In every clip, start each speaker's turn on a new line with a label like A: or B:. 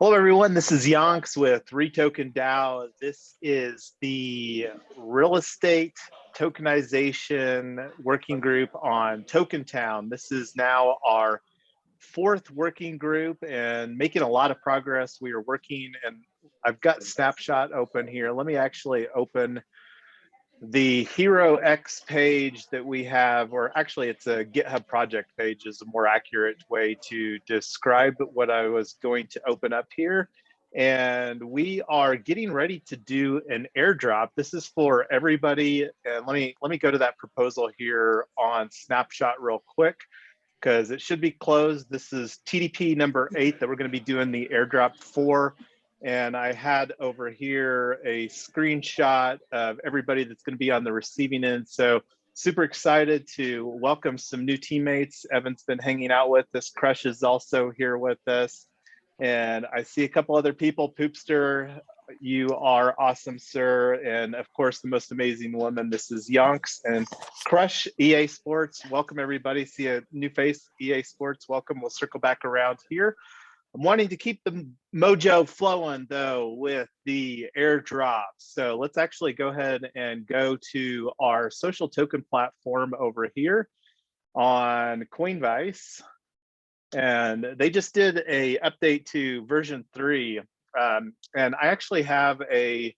A: Hello, everyone. This is Yonks with REtoken DAO. This is the real estate tokenization working group on TokenTown. This is now our fourth working group and making a lot of progress. We are working, and I've got Snapshot open here. Let me actually open the HeroX page that we have, or actually it's a GitHub project page is a more accurate way to describe what I was going to open up here. And we are getting ready to do an airdrop. This is for everybody. And let me go to that proposal here on Snapshot real quick, because it should be closed. This is TDP number 8 that we're going to be doing the airdrop for. And I had over here a screenshot of everybody that's going to be on the receiving end. So super excited to welcome some new teammates. Evan's been hanging out with us. Crush is also here with us. And I see a couple other people. Poopster, you are awesome, sir. And of course, the most amazing woman. This is Yonks and Crush, EA Sports. Welcome, everybody. See a new face, EA Sports. Welcome. We'll circle back around here. I'm wanting to keep the mojo flowing, though, with the airdrop. So let's actually go ahead and go to our social token platform over here on Coinbase. And they just did a update to version 3. And I actually have a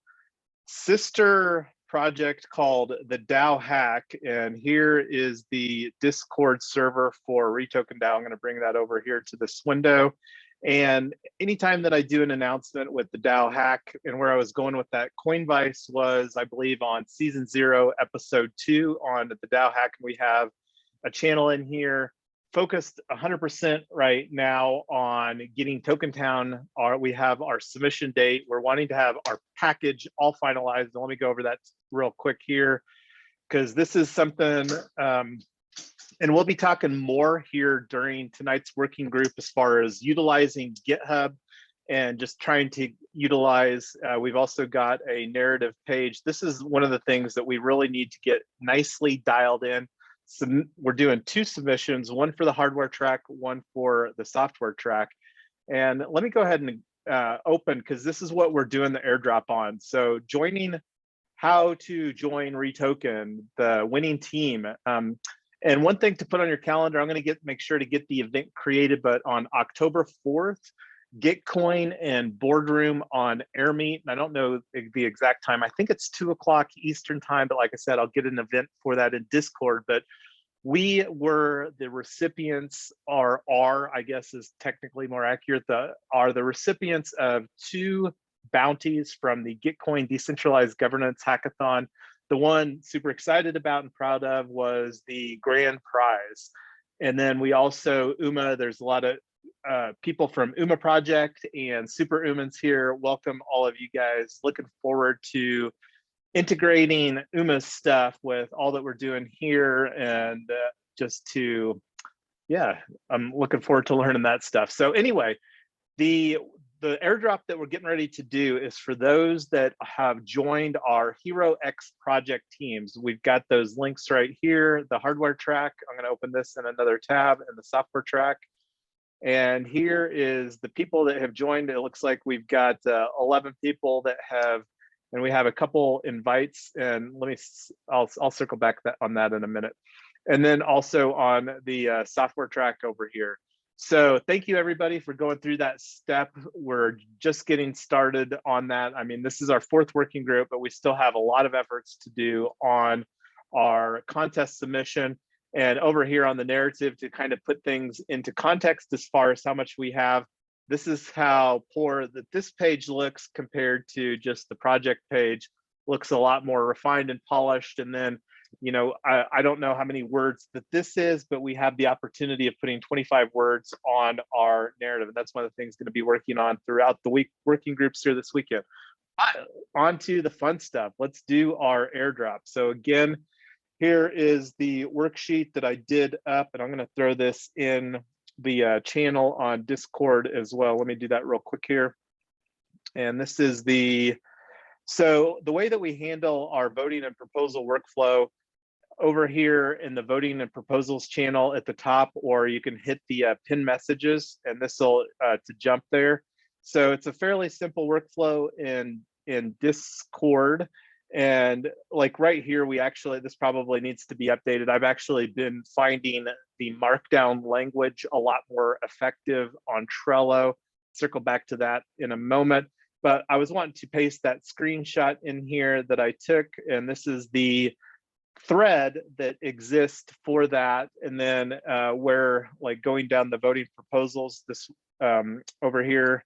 A: sister project called the DAO Hack. And here is the Discord server for REtoken DAO. I'm going to bring that over here to this window. And anytime that I do an announcement with the DAO Hack, and where I was going with that, Coinbase was, I believe, on season 0, episode 2 on the DAO Hack. We have a channel in here focused 100% right now on getting TokenTown. We have our submission date. We're wanting to have our package all finalized. And let me go over that real quick here, because this is something, and we'll be talking more here during tonight's working group as far as utilizing GitHub and just trying to utilize, we've also got a narrative page. This is one of the things that we really need to get nicely dialed in. So we're doing 2 submissions, one for the hardware track, one for the software track. And let me go ahead and open, because this is what we're doing the airdrop on. So joining, how to join REtoken, the winning team. And one thing to put on your calendar, I'm going to make sure to get the event created, but on October 4th, Gitcoin and Boardroom on AirMeet. And I don't know the exact time. I think it's 2 o'clock Eastern time, but like I said, I'll get an event for that in Discord. But we were the recipients, I guess is technically more accurate, are the recipients of 2 bounties from the Gitcoin Decentralized Governance Hackathon. The one super excited about and proud of was the grand prize. And then we also, UMA, there's a lot of people from UMA Project and Super UMANs here. Welcome all of you guys. Looking forward to integrating UMA's stuff with all that we're doing here. And I'm looking forward to learning that stuff. So anyway, the airdrop that we're getting ready to do is for those that have joined our HeroX project teams. We've got those links right here, the hardware track. I'm going to open this in another tab, and the software track. And here is the people that have joined. It looks like we've got 11 people that have, and we have a couple invites. And I'll circle back on that in a minute. And then also on the software track over here. So thank you, everybody, for going through that step. We're just getting started on that. I mean, this is our 4th working group, but we still have a lot of efforts to do on our contest submission. And over here on the narrative, to kind of put things into context as far as how much we have, this is how poor that this page looks compared to just the project page. Looks a lot more refined and polished. And then, you know, I don't know how many words that this is, but we have the opportunity of putting 25 words on our narrative. And that's one of the things going to be working on throughout the week, working groups here this weekend. On to the fun stuff. Let's do our airdrop. So again, here is the worksheet that I did up, and I'm going to throw this in the channel on Discord as well. Let me do that real quick here. And this is so the way that we handle our voting and proposal workflow over here in the voting and proposals channel at the top, or you can hit the pin messages, and this will to jump there. So it's a fairly simple workflow in Discord. And like right here, this probably needs to be updated. I've actually been finding the markdown language a lot more effective on Trello. Circle back to that in a moment. But I was wanting to paste that screenshot in here that I took, and this is the thread that exists for that. And then where like going down the voting proposals, this over here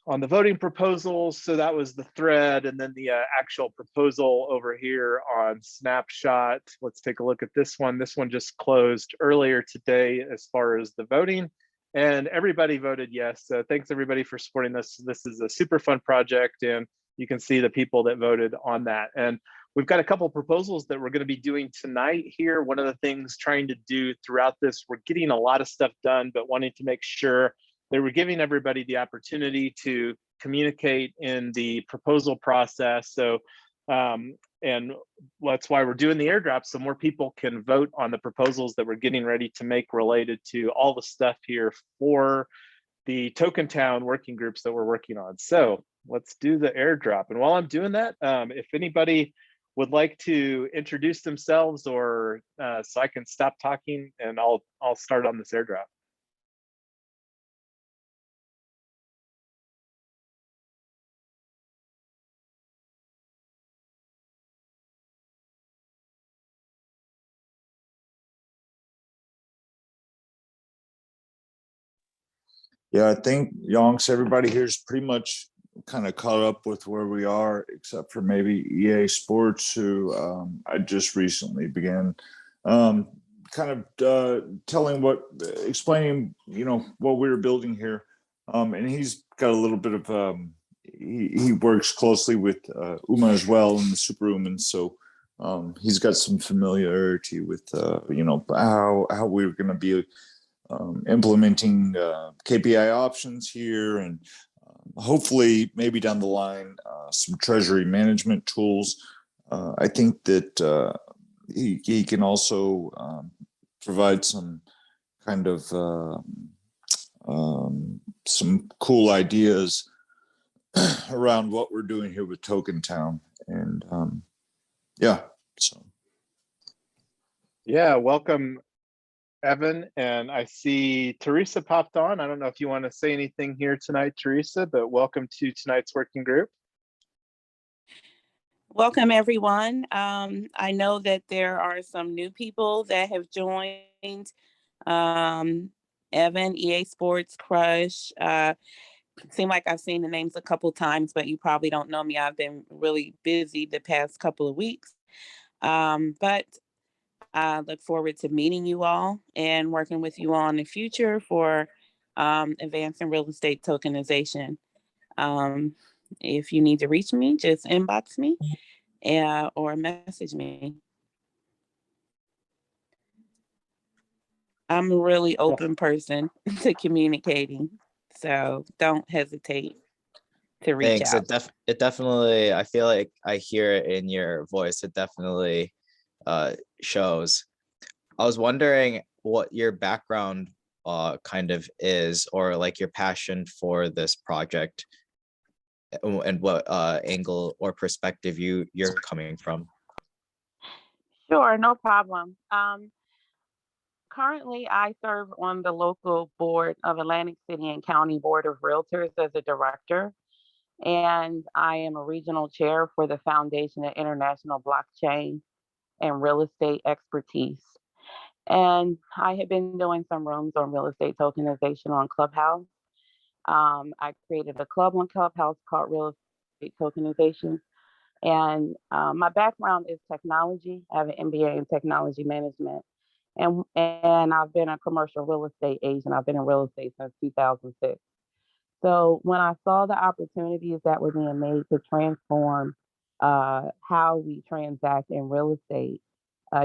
A: on the voting proposals. So that was the thread, and then the actual proposal over here on Snapshot. Let's take a look at this one. This one just closed earlier today as far as the voting, and everybody voted yes. So thanks everybody for supporting this. This is a super fun project, and you can see the people that voted on that. And we've got a couple of proposals that we're going to be doing tonight here. One of the things trying to do throughout this, we're getting a lot of stuff done, but wanting to make sure they were giving everybody the opportunity to communicate in the proposal process. So, and that's why we're doing the airdrop, so more people can vote on the proposals that we're getting ready to make related to all the stuff here for the TokenTown working groups that we're working on. So let's do the airdrop. And while I'm doing that, if anybody would like to introduce themselves, or so I can stop talking and I'll start on this airdrop.
B: Yeah, I think Yonks, everybody here's pretty much kind of caught up with where we are, except for maybe EA Sports, who I just recently began explaining, what we were building here. And he's got a little bit of, he works closely with Uma as well in the Superhuman. So he's got some familiarity with, how we're going to be implementing KPI options here, and hopefully maybe down the line some treasury management tools. I think that he can also provide some kind of some cool ideas around what we're doing here with TokenTown. And
A: yeah, welcome Evan. And I see Teresa popped on. I don't know if you want to say anything here tonight, Teresa, but welcome to tonight's working group.
C: Welcome, everyone. I know that there are some new people that have joined. Evan, EA Sports, Crush. Seem like I've seen the names a couple times, but you probably don't know me. I've been really busy the past couple of weeks. But I look forward to meeting you all and working with you all in the future for advancing real estate tokenization. If you need to reach me, just inbox me or message me. I'm a really open person to communicating, so don't hesitate to reach out.
D: It definitely, I feel like I hear it in your voice. It definitely shows. I was wondering what your background kind of is, or like your passion for this project, and what angle or perspective you're coming from.
C: Sure, no problem. Currently, I serve on the local board of Atlantic City and County Board of Realtors as a director, and I am a regional chair for the Foundation of International Blockchain and Real Estate Expertise. And I have been doing some rooms on real estate tokenization on Clubhouse. I created a club on Clubhouse called Real Estate Tokenization. And my background is technology. I have an MBA in technology management. And I've been a commercial real estate agent. I've been in real estate since 2006. So when I saw the opportunities that were being made to transform how we transact in real estate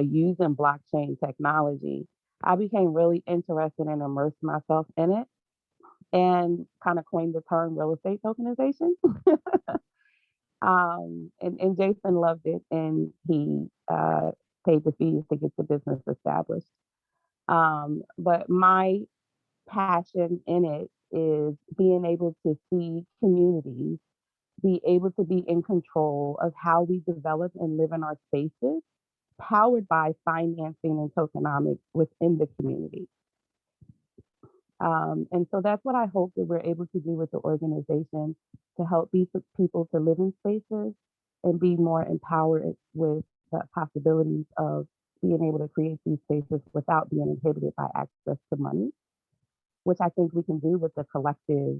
C: using blockchain technology, I became really interested and immersed myself in it, and kind of coined the term real estate tokenization. And Jason loved it, and he paid the fees to get the business established. But my passion in it is being able to see communities, be able to be in control of how we develop and live in our spaces, powered by financing and tokenomics within the community. And so that's what I hope that we're able to do with the organization, to help people to live in spaces and be more empowered with the possibilities of being able to create these spaces without being inhibited by access to money, which I think we can do with the collective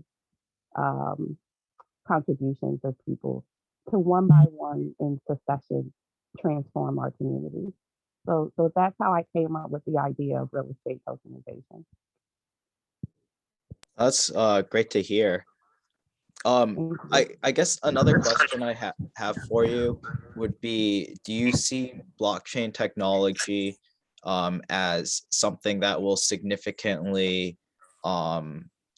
C: contributions of people to one by one in succession transform our community. So that's how I came up with the idea of real estate tokenization.
D: That's great to hear. I guess another question I have for you would be, do you see blockchain technology as something that will significantly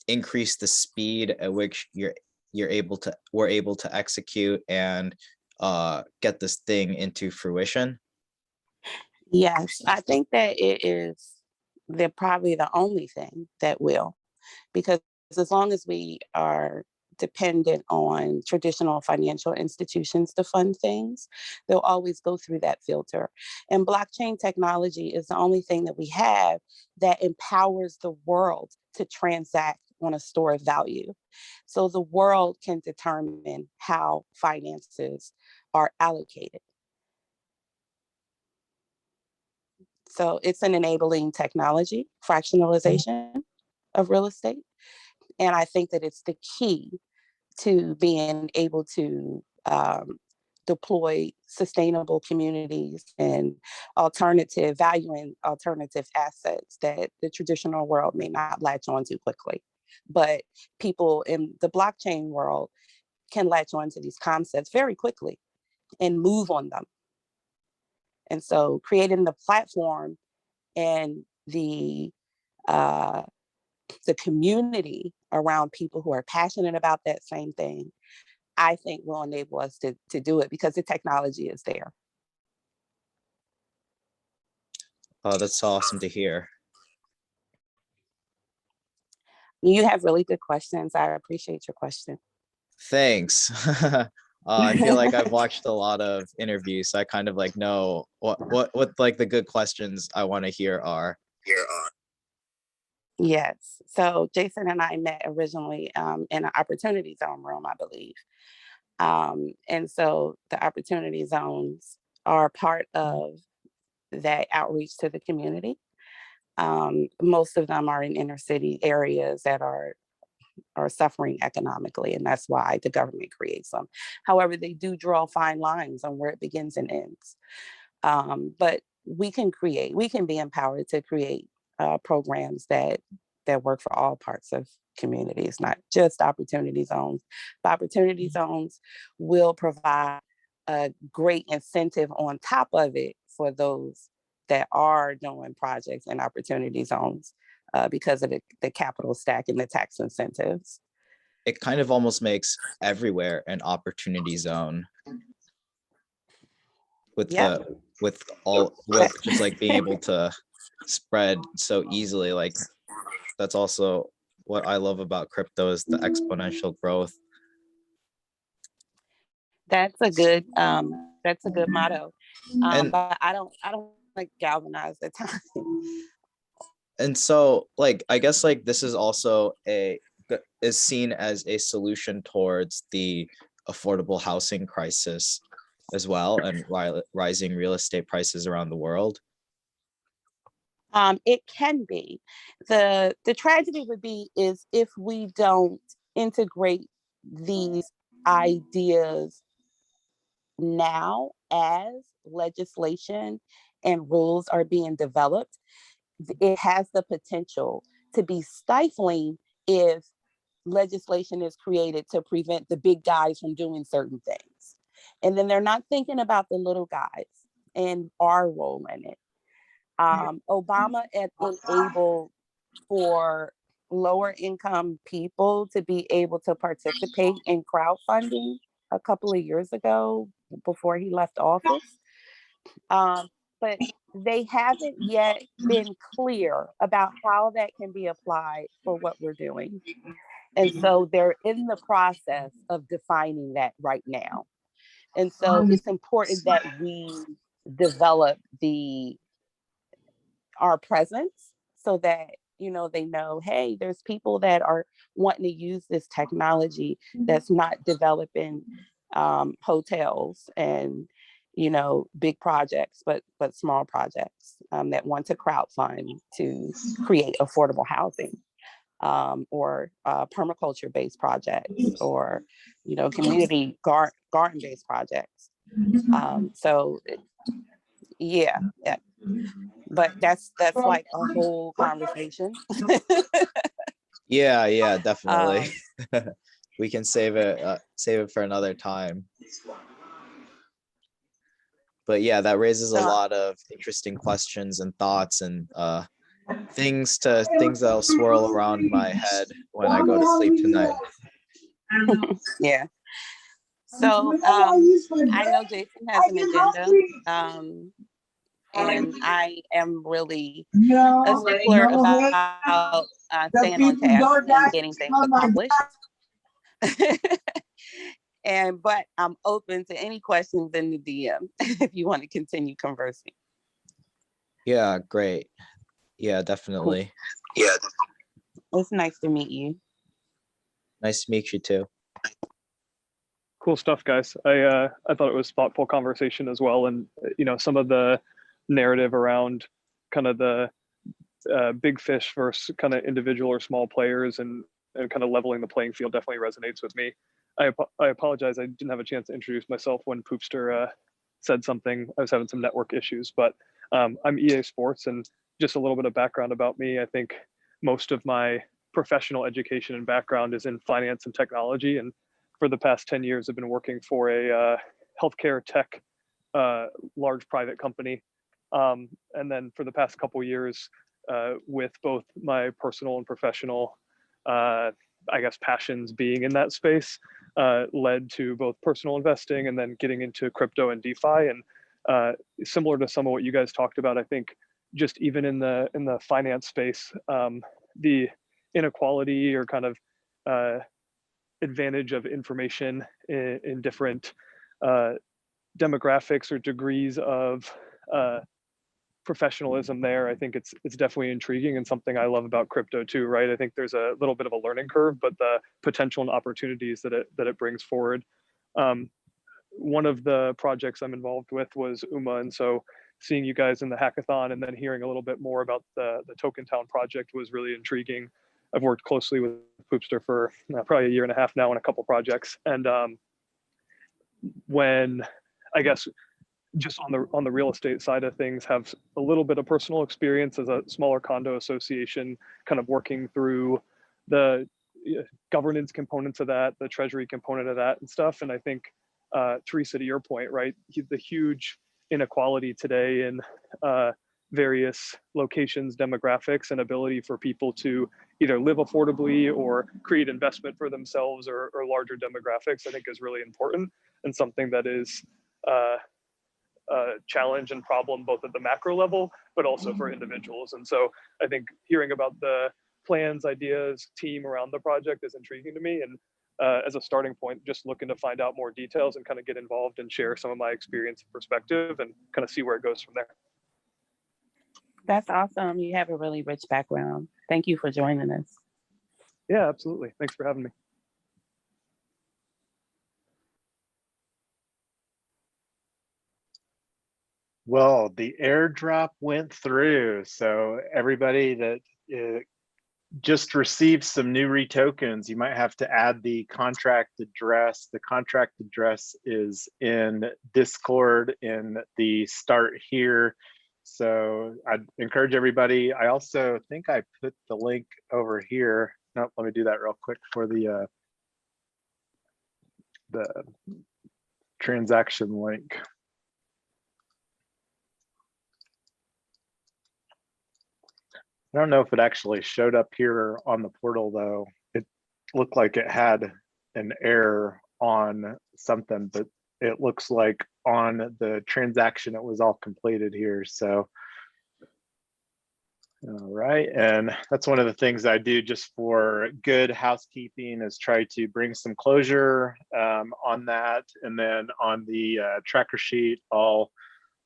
D: increase the speed at which we're able to execute and get this thing into fruition?
C: Yes, I think that it is probably the only thing that will, because as long as we are dependent on traditional financial institutions to fund things, they'll always go through that filter. And blockchain technology is the only thing that we have that empowers the world to transact on a store of value. So the world can determine how finances are allocated. So it's an enabling technology, fractionalization of real estate. And I think that it's the key to being able to deploy sustainable communities and valuing alternative assets that the traditional world may not latch on to quickly. But people in the blockchain world can latch on to these concepts very quickly and move on them. And so creating the platform and the community around people who are passionate about that same thing, I think will enable us to do it, because the technology is there.
D: Oh, that's awesome to hear.
C: You have really good questions. I appreciate your question.
D: Thanks. I feel like I've watched a lot of interviews, so I kind of like know what like the good questions I want to hear are.
C: Yes. So Jason and I met originally in an opportunity zone room, I believe. And so the opportunity zones are part of that outreach to the community. Most of them are in inner city areas that are suffering economically, and that's why the government creates them. However, they do draw fine lines on where it begins and ends. But we can be empowered to create programs that work for all parts of communities, not just opportunity zones. But opportunity zones will provide a great incentive on top of it for those that are doing projects in opportunity zones because of the capital stack and the tax incentives.
D: It kind of almost makes everywhere an opportunity zone with just like being able to spread so easily. Like, that's also what I love about crypto, is the exponential growth.
C: That's a good motto. But I don't like galvanize the time.
D: And so, like, I guess like this is also is seen as a solution towards the affordable housing crisis as well, and rising real estate prices around the world.
C: It can be. The tragedy would be is if we don't integrate these ideas now as legislation and rules are being developed. It has the potential to be stifling if legislation is created to prevent the big guys from doing certain things. And then they're not thinking about the little guys and our role in it. Obama enabled for lower income people to be able to participate in crowdfunding a couple of years ago before he left office. But they haven't yet been clear about how that can be applied for what we're doing. And so they're in the process of defining that right now. And so it's important that we develop our presence so that, you know, they know, hey, there's people that are wanting to use this technology that's not developing hotels and, you know, big projects, but small projects that want to crowdfund to create affordable housing, or permaculture-based projects, or, you know, community garden-based projects. So yeah, but that's like a whole conversation.
D: Yeah, definitely.
C: um,
D: We can save it for another time. But yeah, that raises a
C: so
D: lot of interesting questions and thoughts and things that'll swirl around my head when I go to sleep tonight.
C: yeah. So I know Jason has an agenda, and I am really a stickler about staying on task and getting things accomplished. But I'm open to any questions in the DM if you want to continue conversing.
D: Yeah, great. Yeah, definitely.
C: Cool. Yeah, it's nice to meet you.
D: Nice to meet you too.
E: Cool stuff, guys. I thought it was thoughtful conversation as well, and you know, some of the narrative around kind of the big fish versus kind of individual or small players and kind of leveling the playing field definitely resonates with me. I apologize, I didn't have a chance to introduce myself when Poopster said something. I was having some network issues, but I'm EA Sports, and just a little bit of background about me. I think most of my professional education and background is in finance and technology, and for the past 10 years, I've been working for a healthcare tech, large private company. And then for the past couple years, with both my personal and professional, I guess, passions being in that space, led to both personal investing and then getting into crypto and DeFi. And similar to some of what you guys talked about, I think just even in the finance space, the inequality or kind of advantage of information in different demographics or degrees of professionalism there, I think it's definitely intriguing and something I love about crypto too, right? I think there's a little bit of a learning curve, but the potential and opportunities that it brings forward. One of the projects I'm involved with was UMA, and so seeing you guys in the hackathon and then hearing a little bit more about the TokenTown project was really intriguing. I've worked closely with Poopster for probably a year and a half now on a couple projects. And when, I guess, just on the real estate side of things, have a little bit of personal experience as a smaller condo association, kind of working through the governance components of that, the treasury component of that and stuff. And I think, Teresa, to your point, right, the huge inequality today in various locations, demographics, and ability for people to either live affordably or create investment for themselves or larger demographics, I think is really important and something that is a challenge and problem both at the macro level, but also for individuals. And so I think hearing about the plans, ideas, team around the project is intriguing to me. And as a starting point, just looking to find out more details and kind of get involved and share some of my experience and perspective and kind of see where it goes from there.
C: That's awesome. You have a really rich background. Thank you for joining us.
E: Yeah, absolutely. Thanks for having me.
A: Well, the airdrop went through. So everybody that just received some new retokens, you might have to add the contract address. The contract address is in Discord in the start here. So I'd encourage everybody. I also think I put the link over here. No, let me do that real quick for the transaction link. I don't know if it actually showed up here on the portal though. It looked like it had an error on something, but it looks like on the transaction it was all completed here. So all right, and that's one of the things I do just for good housekeeping is try to bring some closure on that. And then on the tracker sheet, I'll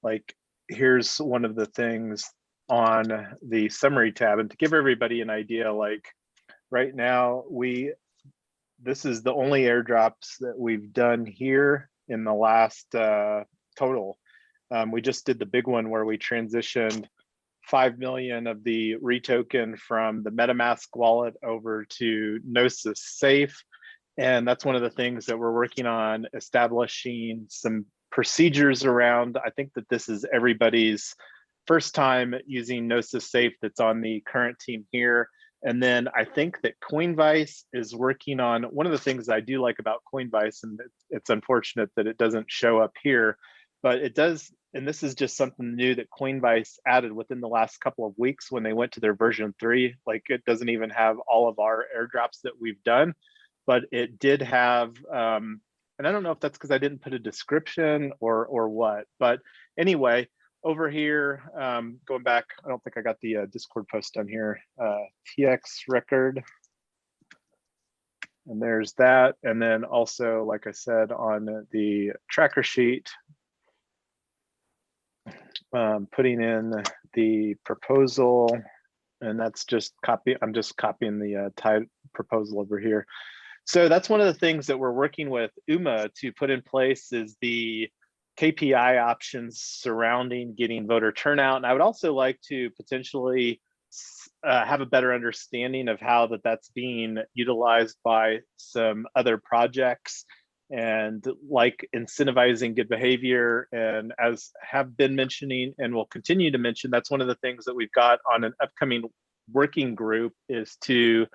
A: like, here's one of the things on the summary tab. And to give everybody an idea, like right now, this is the only airdrops that we've done here in the last total. We just did the big one where we transitioned 5 million of the REtoken from the MetaMask wallet over to Gnosis Safe. And that's one of the things that we're working on, establishing some procedures around. I think that this is everybody's first time using Gnosis Safe that's on the current team here. And then I think that Coinvice is working on, one of the things I do like about Coinvice, and it's unfortunate that it doesn't show up here, but it does, and this is just something new that Coinvice added within the last couple of weeks when they went to their version 3. Like it doesn't even have all of our airdrops that we've done, but it did have, and I don't know if that's because I didn't put a description or what, but anyway, over here, going back, I don't think I got the Discord post done here, TX record. And there's that. And then also, like I said, on the tracker sheet, putting in the proposal, and that's just copy. I'm just copying the type proposal over here. So that's one of the things that we're working with UMA to put in place is the KPI options surrounding getting voter turnout. And I would also like to potentially have a better understanding of how that's being utilized by some other projects and like incentivizing good behavior. And as have been mentioning and will continue to mention, that's one of the things that we've got on an upcoming working group is to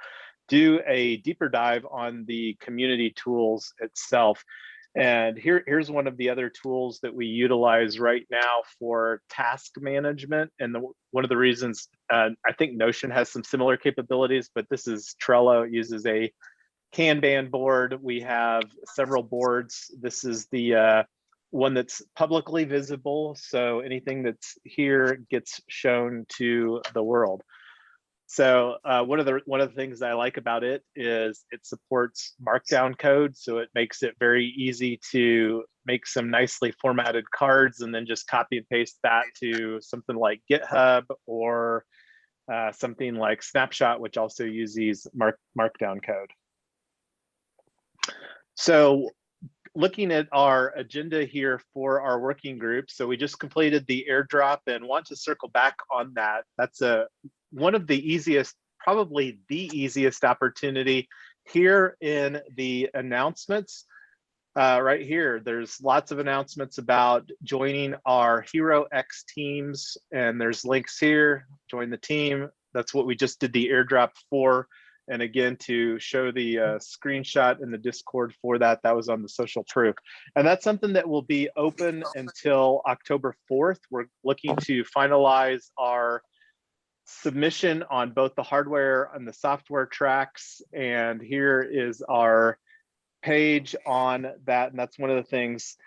A: do a deeper dive on the community tools itself. And here's one of the other tools that we utilize right now for task management. And one of the reasons, I think Notion has some similar capabilities, but this is Trello. It uses a Kanban board. We have several boards. This is the one that's publicly visible. So anything that's here gets shown to the world. So one of the things I like about it is it supports Markdown code, so it makes it very easy to make some nicely formatted cards and then just copy and paste that to something like GitHub or something like Snapshot, which also uses Markdown code. So looking at our agenda here for our working group, so we just completed the airdrop and want to circle back on that. That's one of the easiest, probably the easiest opportunity here in the announcements. Right here, there's lots of announcements about joining our Hero X teams, and there's links here, join the team. That's what we just did the airdrop for. And again, to show the screenshot in the Discord for that, that was on the social proof. And that's something that will be open until October 4th. We're looking to finalize our submission on both the hardware and the software tracks. And here is our page on that. And that's one of the things.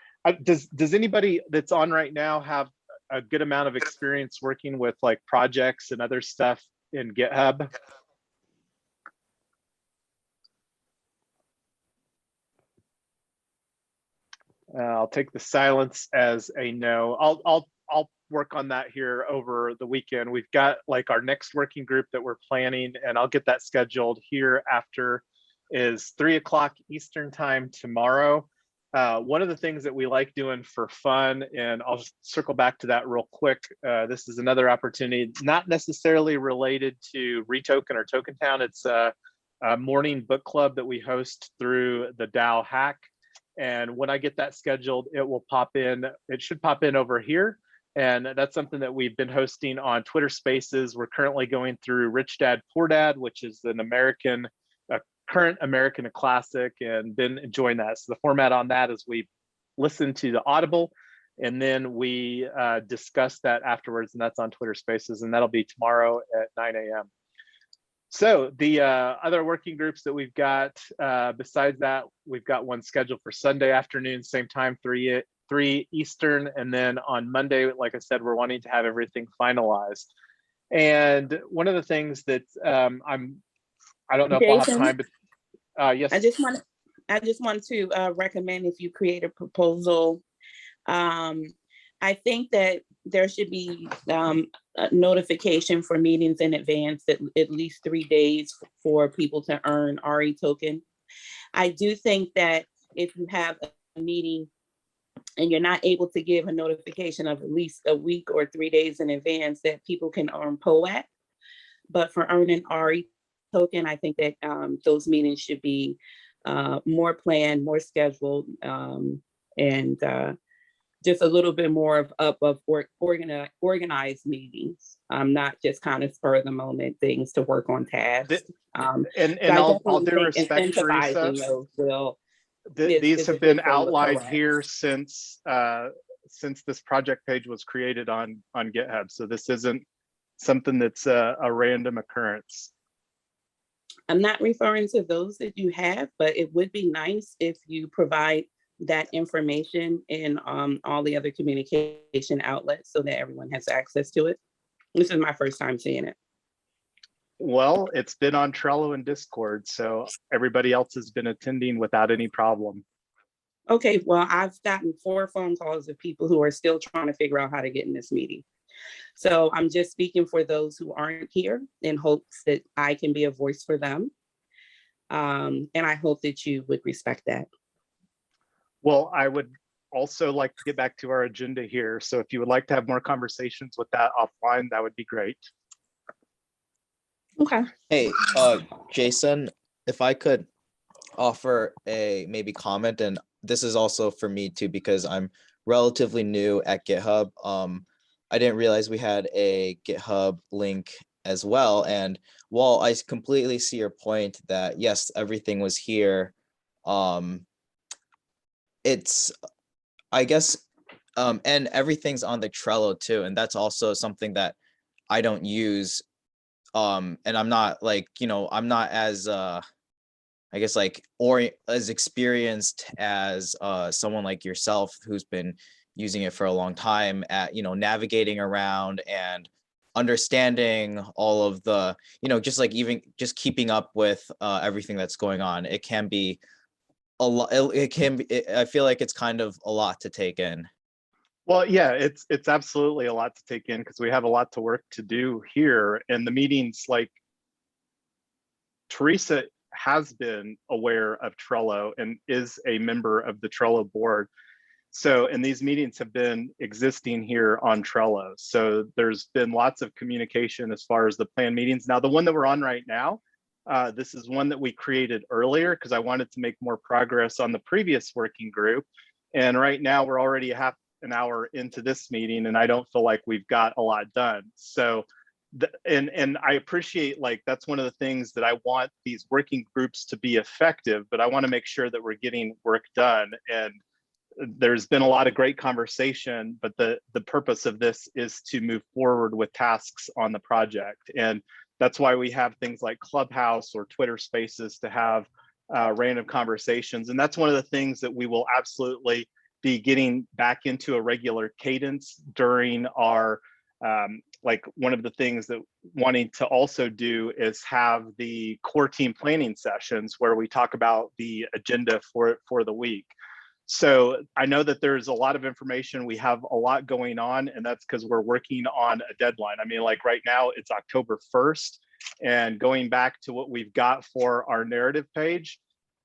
A: Does anybody that's on right now have a good amount of experience working with like projects and other stuff in GitHub? I'll take the silence as a no. I'll work on that here over the weekend. We've got like our next working group that we're planning, and I'll get that scheduled here after is 3 o'clock Eastern time tomorrow. One of the things that we like doing for fun, and I'll just circle back to that real quick. This is another opportunity, not necessarily related to REtoken or TokenTown. It's a morning book club that we host through the DAO hack. And when I get that scheduled, it will pop in. It should pop in over here. And that's something that we've been hosting on Twitter Spaces. We're currently going through Rich Dad Poor Dad, which is an American, current American classic, and been enjoying that. So the format on that is we listen to the Audible, and then we discuss that afterwards, and that's on Twitter Spaces, and that'll be tomorrow at 9 a.m. So the other working groups that we've got, besides that, we've got one scheduled for Sunday afternoon, same time, 3 Eastern. And then on Monday, like I said, we're wanting to have everything finalized. And one of the things that I don't know if I'll have
C: Jason,
A: time, but yes.
C: I just want to recommend, if you create a proposal, I think that there should be a notification for meetings in advance, at least 3 days for people to earn REtoken. I do think that if you have a meeting and you're not able to give a notification of at least a week or 3 days in advance, that people can earn POAC. But for earning REtoken, I think that those meetings should be more planned, more scheduled, and just a little bit more of organized meetings, not just kind of spur of the moment things to work on tasks.
A: And I'll do respect, Teresa. These have been outlined here since this project page was created on GitHub. So this isn't something that's a random occurrence.
C: I'm not referring to those that you have, but it would be nice if you provide that information in all the other communication outlets so that everyone has access to it. This is my first time seeing it.
A: Well, it's been on Trello and Discord, so everybody else has been attending without any problem.
C: Okay, well, I've gotten 4 phone calls of people who are still trying to figure out how to get in this meeting. So I'm just speaking for those who aren't here in hopes that I can be a voice for them. And I hope that you would respect that.
A: Well, I would also like to get back to our agenda here. So if you would like to have more conversations with that offline, that would be great.
C: Okay.
D: Hey, Jason, if I could offer a maybe comment, and this is also for me too, because I'm relatively new at GitHub. I didn't realize we had a GitHub link as well. And while I completely see your point that yes, everything was here, it's, I guess, and everything's on the Trello too. And that's also something that I don't use. And I'm not like, I'm not as, I guess like, or as experienced as someone like yourself who's been using it for a long time at, navigating around and understanding all of the, just like even just keeping up with everything that's going on. It can be a lot. It can be, I feel like it's kind of a lot to take in.
A: Well, yeah, it's absolutely a lot to take in because we have a lot to work to do here. And the meetings, like Teresa has been aware of Trello and is a member of the Trello board. So, and these meetings have been existing here on Trello. So there's been lots of communication as far as the planned meetings. Now, the one that we're on right now, this is one that we created earlier because I wanted to make more progress on the previous working group. And right now we're already half an hour into this meeting and I don't feel like we've got a lot done. So, and I appreciate, like, that's one of the things that I want these working groups to be effective, but I want to make sure that we're getting work done. And there's been a lot of great conversation, but the purpose of this is to move forward with tasks on the project. And that's why we have things like Clubhouse or Twitter Spaces to have random conversations. And that's one of the things that we will absolutely be getting back into a regular cadence during our, like one of the things that wanting to also do is have the core team planning sessions where we talk about the agenda for the week. So I know that there's a lot of information. We have a lot going on, and that's because we're working on a deadline. I mean, like right now it's October 1st, and going back to what we've got for our narrative page.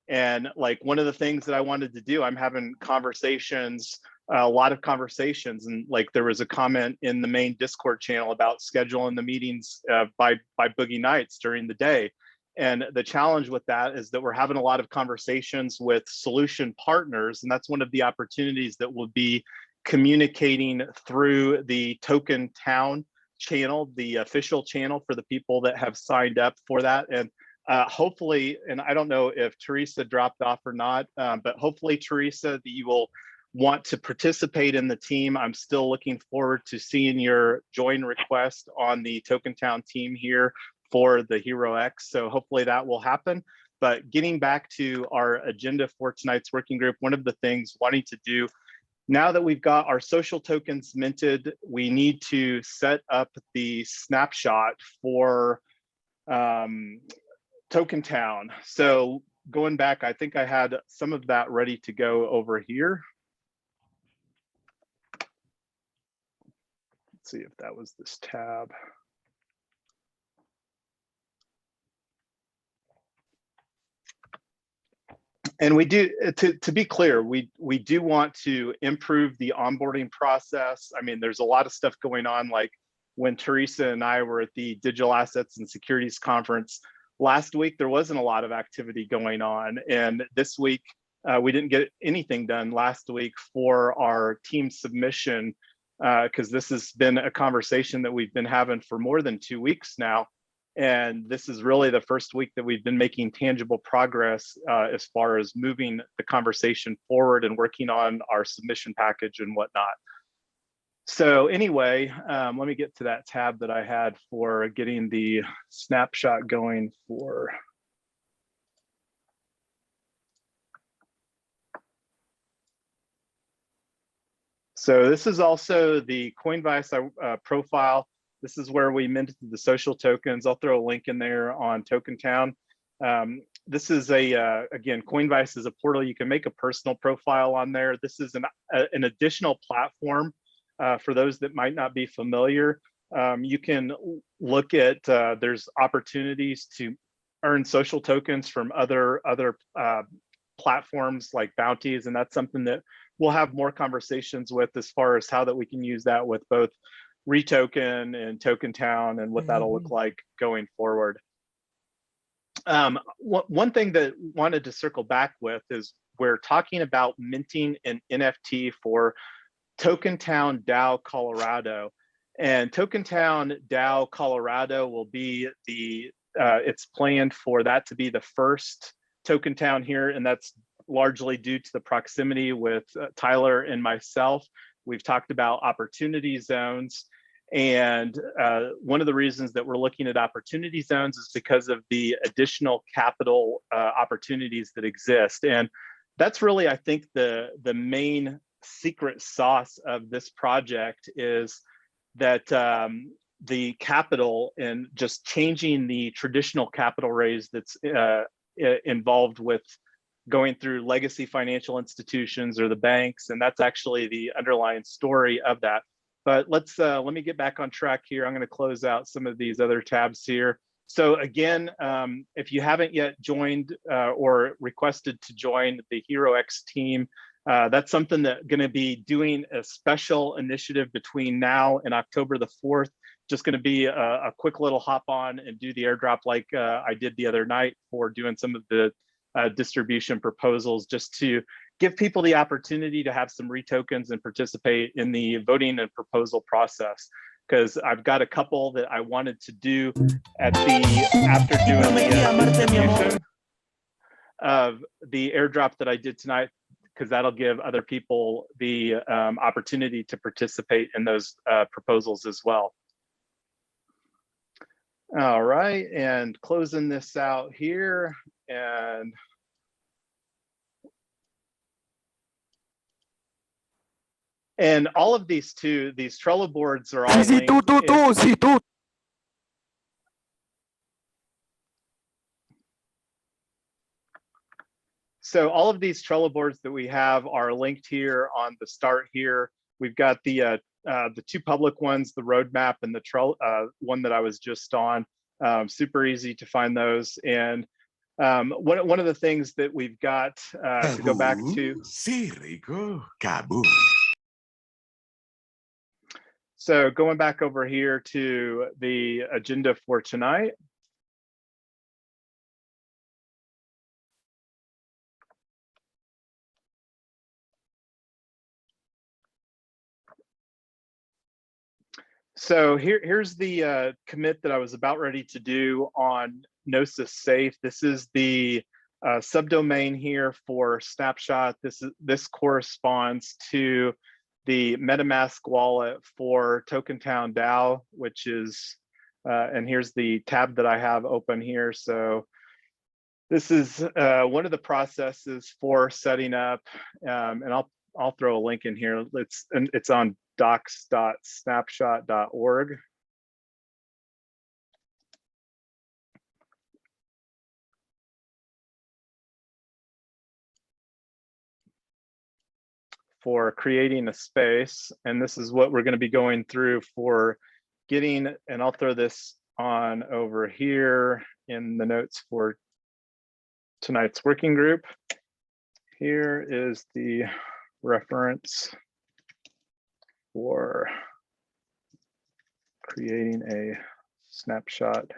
A: And like one of the things that I wanted to do, I'm having conversations, a lot of conversations, and like there was a comment in the main Discord channel about scheduling the meetings by Boogie Nights during the day. And the challenge with that is that we're having a lot of conversations with solution partners, and that's one of the opportunities that we'll be communicating through the TokenTown channel, the official channel for the people that have signed up for that. And hopefully, and I don't know if Teresa dropped off or not, but hopefully, Teresa, that you will want to participate in the team. I'm still looking forward to seeing your join request on the TokenTown team here for the Hero X. So hopefully that will happen. But getting back to our agenda for tonight's working group, one of the things wanting to do, now that we've got our social tokens minted, we need to set up the snapshot for TokenTown. So going back, I think I had some of that ready to go over here. Let's see if that was this tab. And we do, to be clear, we do want to improve the onboarding process. I mean, there's a lot of stuff going on, like when Teresa and I were at the Digital Assets and Securities Conference last week, there wasn't a lot of activity going on. And this week, we didn't get anything done last week for our team submission, because this has been a conversation that we've been having for more than 2 weeks now. And this is really the first week that we've been making tangible progress as far as moving the conversation forward and working on our submission package and whatnot. So anyway, let me get to that tab that I had for getting the snapshot going for. So this is also the Coinvice profile. This is where we minted the social tokens. I'll throw a link in there on TokenTown. This is again, Coinvice is a portal. You can make a personal profile on there. This is an additional platform for those that might not be familiar. You can look at, there's opportunities to earn social tokens from other platforms like bounties, and that's something that we'll have more conversations with as far as how that we can use that with both REtoken and TokenTown and what that'll look like going forward. One thing that wanted to circle back with is we're talking about minting an NFT for TokenTown DAO Colorado, and TokenTown DAO Colorado will be the it's planned for that to be the first TokenTown here, and that's largely due to the proximity with Tyler and myself. We've talked about opportunity zones, and one of the reasons that we're looking at opportunity zones is because of the additional capital opportunities that exist. And that's really, I think, the main secret sauce of this project is that the capital and just changing the traditional capital raise that's involved with going through legacy financial institutions or the banks, and that's actually the underlying story of that. But let me get back on track here. I'm going to close out some of these other tabs here. So again, if you haven't yet joined or requested to join the Hero X team, that's something that's going to be doing a special initiative between now and October the 4th. Just going to be a quick little hop on and do the airdrop like I did the other night for doing some of the distribution proposals, just to give people the opportunity to have some REtokens and participate in the voting and proposal process. Because I've got a couple that I wanted to do at after doing the distribution of the airdrop that I did tonight, because that'll give other people the opportunity to participate in those proposals as well. All right, and closing this out here, and all of these Trello boards are all linked. So all of these Trello boards that we have are linked here on the start here. We've got the 2 public ones, the roadmap and the Trello one that I was just on. Super easy to find those. And one of the things that we've got to go back to. So going back over here to the agenda for tonight. So here's the commit that I was about ready to do on Gnosis Safe. This is the subdomain here for Snapshot. This corresponds to the MetaMask wallet for TokenTown DAO, which is And here's the tab that I have open here. So this is one of the processes for setting up, and I'll throw a link in here. It's on docs.snapshot.org. For creating a space, and this is what we're going to be going through for getting, and I'll throw this on over here in the notes for tonight's working group. Here is the reference for creating a snapshot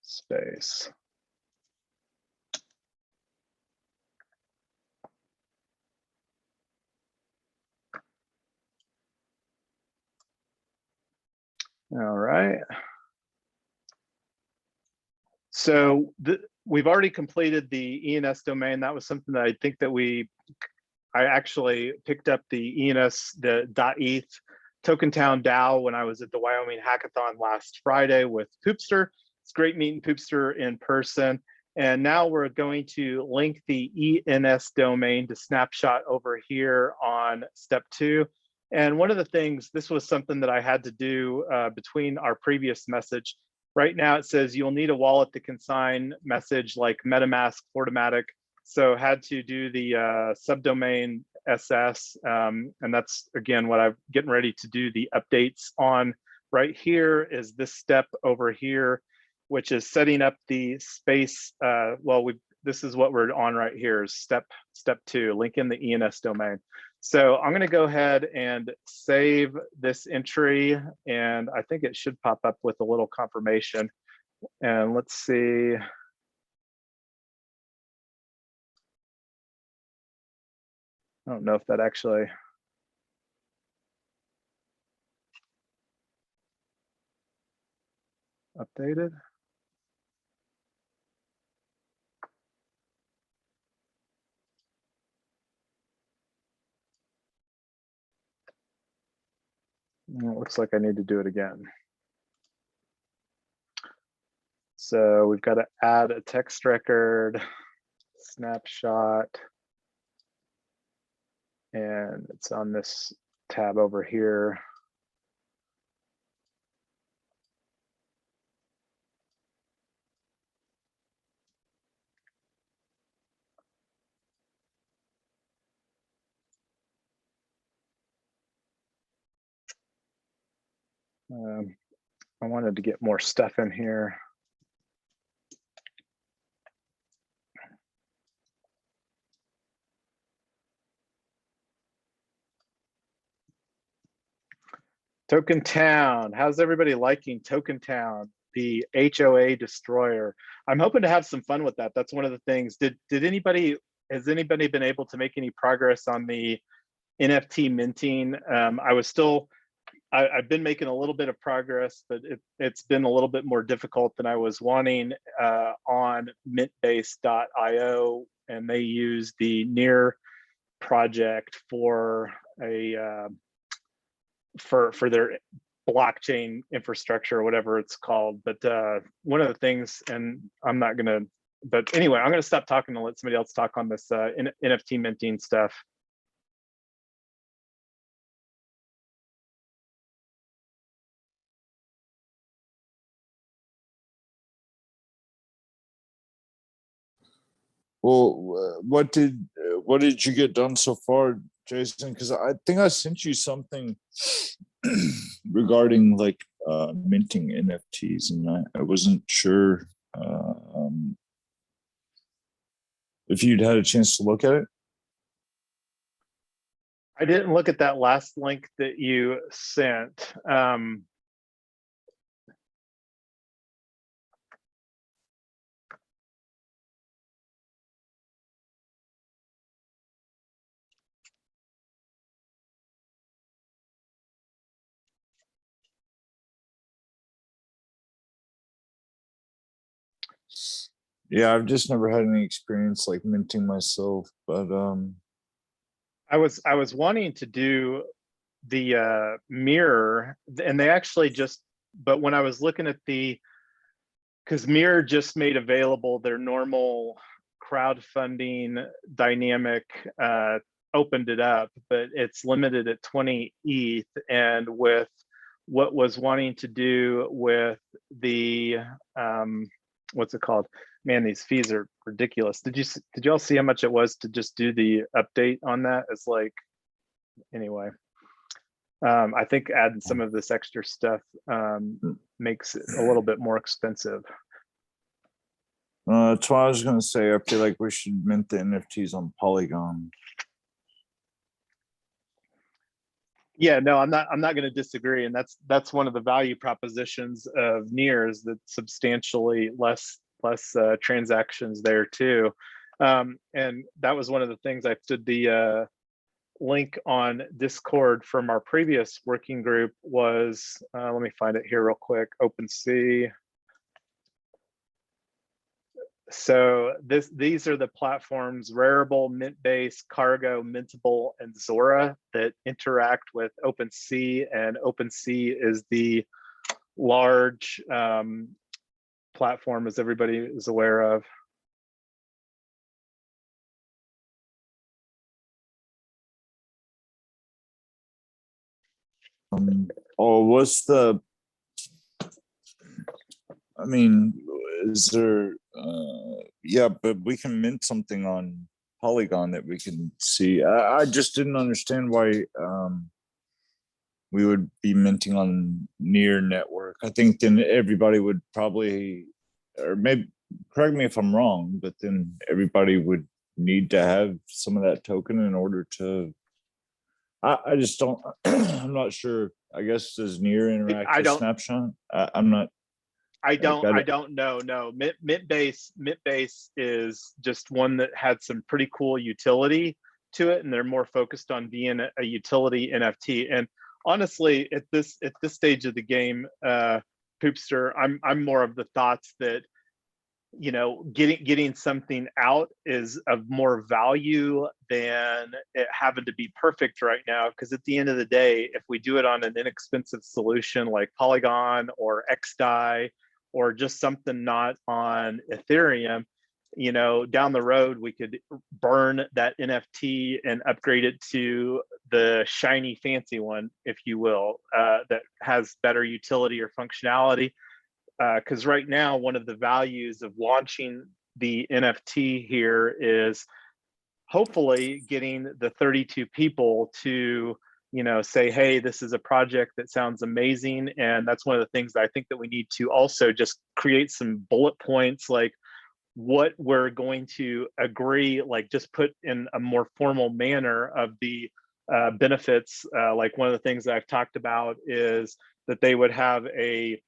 A: space. All right. So we've already completed the ENS domain. That was something that I think that I actually picked up the ENS, the .eth TokenTown DAO when I was at the Wyoming Hackathon last Friday with Poopster. It's great meeting Poopster in person. And now we're going to link the ENS domain to Snapshot over here on step 2. And one of the things, this was something that I had to do between our previous message. Right now it says you'll need a wallet to consign message like MetaMask, Fortimatic. So had to do the subdomain SS. And that's, again, what I'm getting ready to do the updates on. Right here is this step over here, which is setting up the space. This is what we're on right here, is step 2, link in the ENS domain. So I'm going to go ahead and save this entry, and I think it should pop up with a little confirmation. And let's see. I don't know if that actually updated. It looks like I need to do it again. So we've got to add a text record, snapshot, and it's on this tab over here. I wanted to get more stuff in here. TokenTown, how's everybody liking TokenTown, the HOA Destroyer? I'm hoping to have some fun with that. That's one of the things. Has anybody been able to make any progress on the NFT minting? I've been making a little bit of progress, but it's been a little bit more difficult than I was wanting on mintbase.io, and they use the Near project for a for their blockchain infrastructure or whatever it's called. But one of the things, and I'm not gonna, but anyway, I'm gonna stop talking and let somebody else talk on this NFT minting stuff.
B: Well, what did you get done so far, Jason? Because I think I sent you something regarding like minting NFTs, and I wasn't sure if you'd had a chance to look at it.
A: I didn't look at that last link that you sent.
B: Yeah, I've just never had any experience like minting myself, but
A: I was wanting to do the Mirror, and they actually just, but when I was looking at because Mirror just made available their normal crowdfunding dynamic, opened it up, but it's limited at 20 ETH. And with what was wanting to do with the, what's it called? Man, these fees are ridiculous. Did you all see how much it was to just do the update on that? It's like, anyway, I think adding some of this extra stuff makes it a little bit more expensive.
B: That's what I was gonna say. I feel like we should mint the NFTs on Polygon.
A: Yeah, no, I'm not going to disagree, and that's one of the value propositions of Near, is that substantially less transactions there too, and that was one of the things I put the link on Discord from our previous working group was, let me find it here real quick, OpenSea. So these are the platforms: Rarible, Mintbase, Cargo, Mintable, and Zora that interact with OpenSea, and OpenSea is the large platform, as everybody is aware of.
B: What's the? I mean, is there? Yeah, but we can mint something on Polygon that we can see. I just didn't understand why we would be minting on Near network. I think then everybody would probably, or maybe correct me if I'm wrong, but then everybody would need to have some of that token in order to. I just don't. I'm not sure. I guess does Near interact with Snapshot? I'm not.
A: I don't know. No, Mintbase is just one that had some pretty cool utility to it, and they're more focused on being a utility NFT. And honestly, at this stage of the game, Poopster, I'm more of the thoughts that, you know, getting something out is of more value than it having to be perfect right now. Because at the end of the day, if we do it on an inexpensive solution like Polygon or XDAI, or just something not on Ethereum, you know, down the road, we could burn that NFT and upgrade it to the shiny fancy one, if you will, that has better utility or functionality. Because right now, one of the values of launching the NFT here is hopefully getting the 32 people to, you know, say, hey, this is a project that sounds amazing. And that's one of the things that I think that we need to also just create some bullet points, like what we're going to agree, like just put in a more formal manner of the benefits. Like one of the things that I've talked about is that they would have a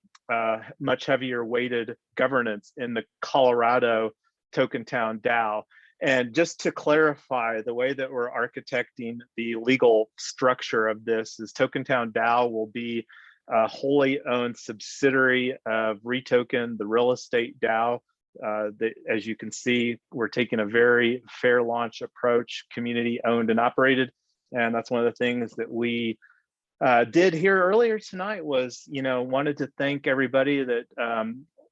A: much heavier weighted governance in the Colorado TokenTown DAO. And just to clarify, the way that we're architecting the legal structure of this is TokenTown DAO will be a wholly owned subsidiary of REtoken, the Real Estate DAO. As you can see, we're taking a very fair launch approach, community owned and operated. And that's one of the things that we did here earlier tonight was, you know, wanted to thank everybody that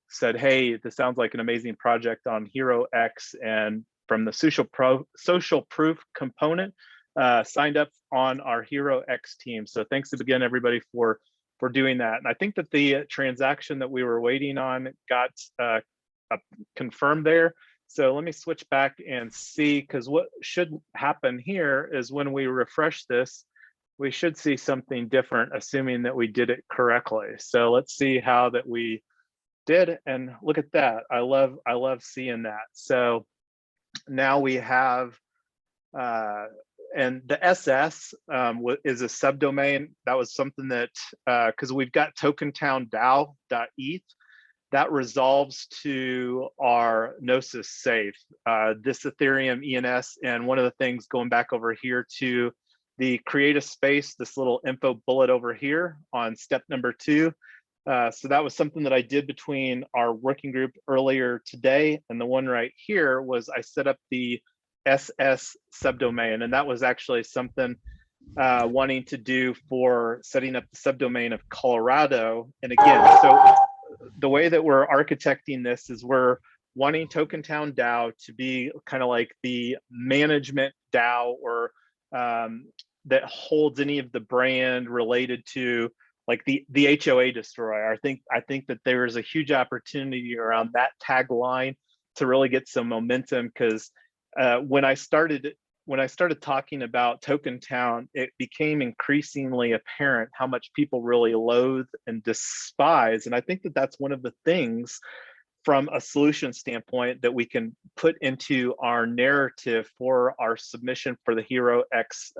A: said, hey, this sounds like an amazing project on HeroX, and from the social proof component, signed up on our HeroX team. So thanks again, everybody, for doing that. And I think that the transaction that we were waiting on got confirmed there. So let me switch back and see, because what should happen here is when we refresh this, we should see something different, assuming that we did it correctly. So let's see how that we did, and look at that. I love seeing that. So now we have, and the SS is a subdomain. That was something that, because we've got TokenTown DAO.eth, that resolves to our Gnosis safe, this Ethereum ENS. And one of the things going back over here to the create a space, this little info bullet over here on step number 2. So that was something that I did between our working group earlier today, and the one right here was I set up the SS subdomain, and that was actually something wanting to do for setting up the subdomain of Colorado. And again, so the way that we're architecting this is we're wanting TokenTown DAO to be kind of like the management DAO, or that holds any of the brand related to like the HOA Destroyer. I think that there is a huge opportunity around that tagline to really get some momentum, because when I started talking about TokenTown, it became increasingly apparent how much people really loathe and despise. And I think that that's one of the things from a solution standpoint that we can put into our narrative for our submission for the Hero X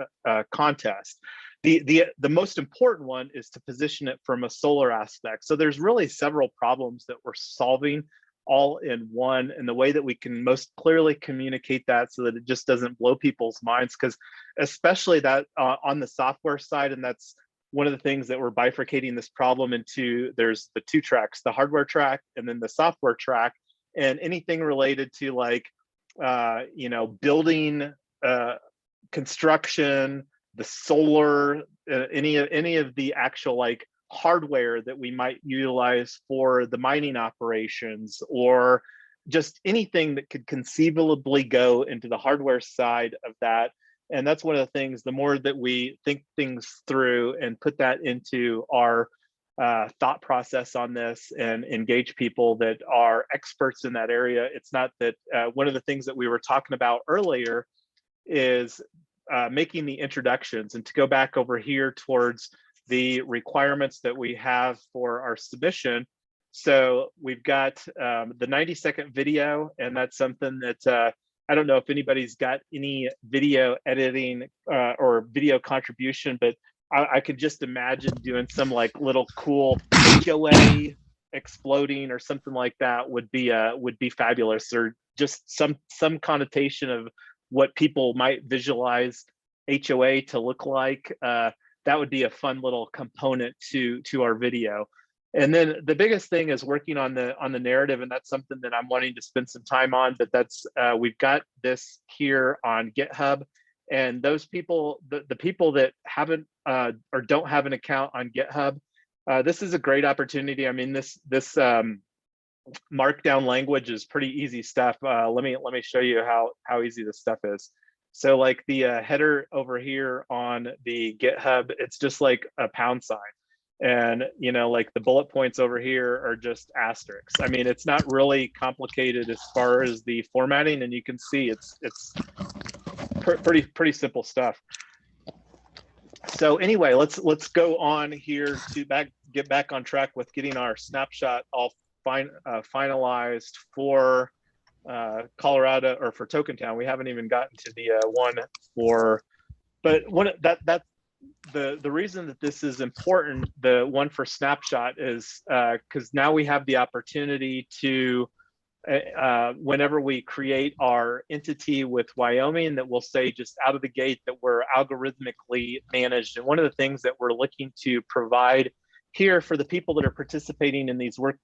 A: contest. The most important one is to position it from a solar aspect. So there's really several problems that we're solving all in one, and the way that we can most clearly communicate that so that it just doesn't blow people's minds, because especially that on the software side, and that's one of the things that we're bifurcating this problem into. There's the two tracks, the hardware track and then the software track, and anything related to like building, construction, the solar, any of the actual like hardware that we might utilize for the mining operations, or just anything that could conceivably go into the hardware side of that. And that's one of the things, the more that we think things through and put that into our thought process on this and engage people that are experts in that area. It's not that one of the things that we were talking about earlier is making the introductions. And to go back over here towards the requirements that we have for our submission. So we've got the 90-second video, and that's something that I don't know if anybody's got any video editing or video contribution, but I could just imagine doing some like little cool HOA exploding or something like that would be fabulous, or just some connotation of what people might visualize HOA to look like. That would be a fun little component to our video. And then the biggest thing is working on the narrative, and that's something that I'm wanting to spend some time on. But that's we've got this here on GitHub, and those people, the people that haven't or don't have an account on GitHub, this is a great opportunity. I mean, this markdown language is pretty easy stuff. Let me show you how easy this stuff is. So like the header over here on the GitHub, it's just like a £. And like the bullet points over here are just asterisks. I mean, it's not really complicated as far as the formatting, and you can see it's pretty simple stuff. So anyway, let's go on here to get back on track with getting our snapshot all finalized for Colorado, or for TokenTown. We haven't even gotten to the one for, but the reason that this is important, the one for snapshot, is because now we have the opportunity to, whenever we create our entity with Wyoming, that we'll say just out of the gate that we're algorithmically managed. And one of the things that we're looking to provide here for the people that are participating in these work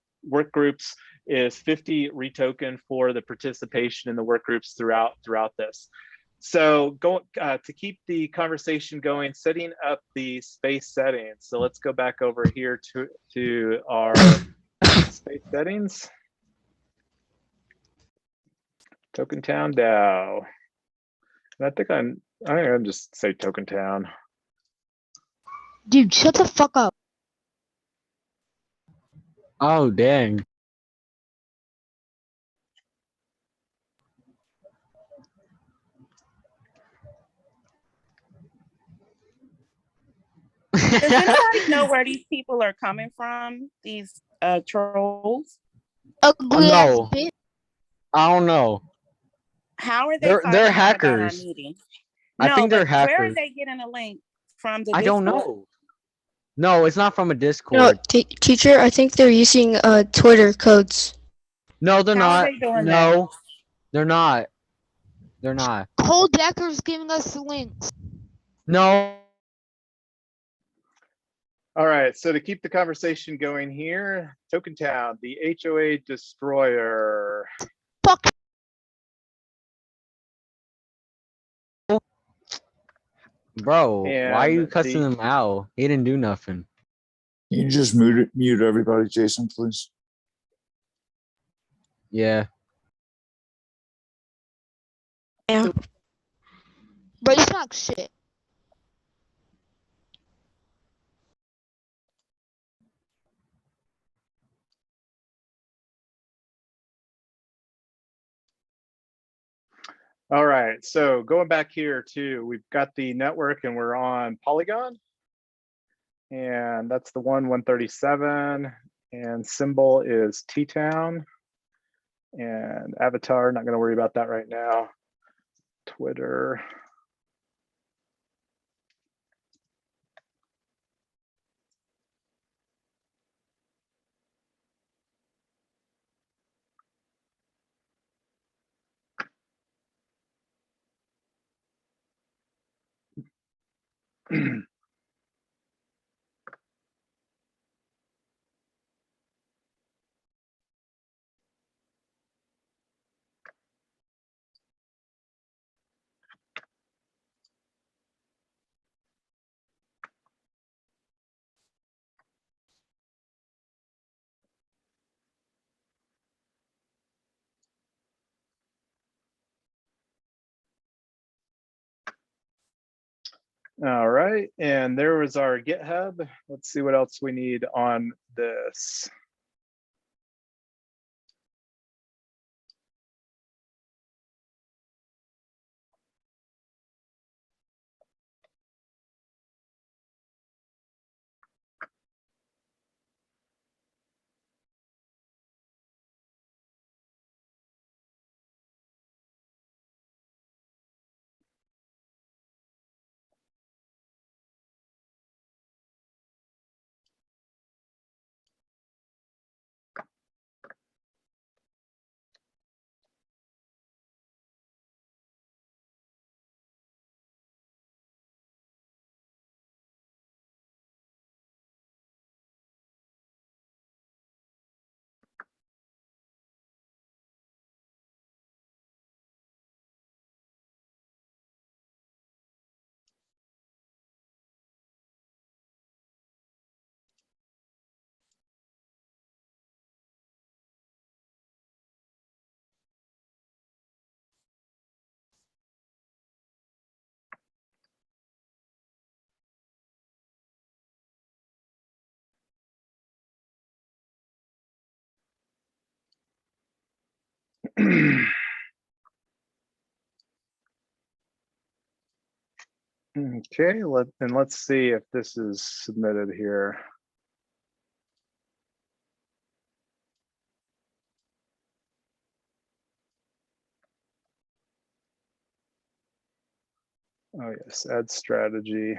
A: groups is 50 REtoken for the participation in the work groups throughout this. So to keep the conversation going, setting up the space settings. So let's go back over here to our space settings. TokenTown DAO. And I think I'm gonna just say TokenTown.
F: Dude, shut the fuck up.
G: Oh, dang.
H: Does anybody know where these people are coming from? These trolls?
F: Ugly ass
G: No.
F: bitch.
G: I don't know.
H: How are they?
G: They're
H: finding out about our
G: hackers.
H: meeting?
G: I
H: No,
G: think they're
H: but where are
G: hackers.
H: they getting a link from? The
G: I don't
H: Discord?
G: know. No, it's not from a
F: No,
G: Discord.
F: teacher, I think they're using Twitter codes.
G: No, they're
H: How are
G: not.
H: they doing
G: No, they're not. They're not.
F: Cold Decker's giving us the links.
G: No.
A: All right, so to keep the conversation going here, TokenTown, the HOA Destroyer.
F: Fuck.
G: Bro, why are
A: And
G: you cussing
A: the
G: him out? He didn't do nothing.
B: You just mute everybody, Jason, please.
G: Yeah.
F: Yeah. But it's not shit.
A: all right, so going back here too, we've got the network and we're on Polygon. And that's the 137, and symbol is T-Town. And avatar, not going to worry about that right now. Twitter. All right, and there was our GitHub. Let's see what else we need on this. Okay, let's see if this is submitted here. Oh yes, add strategy.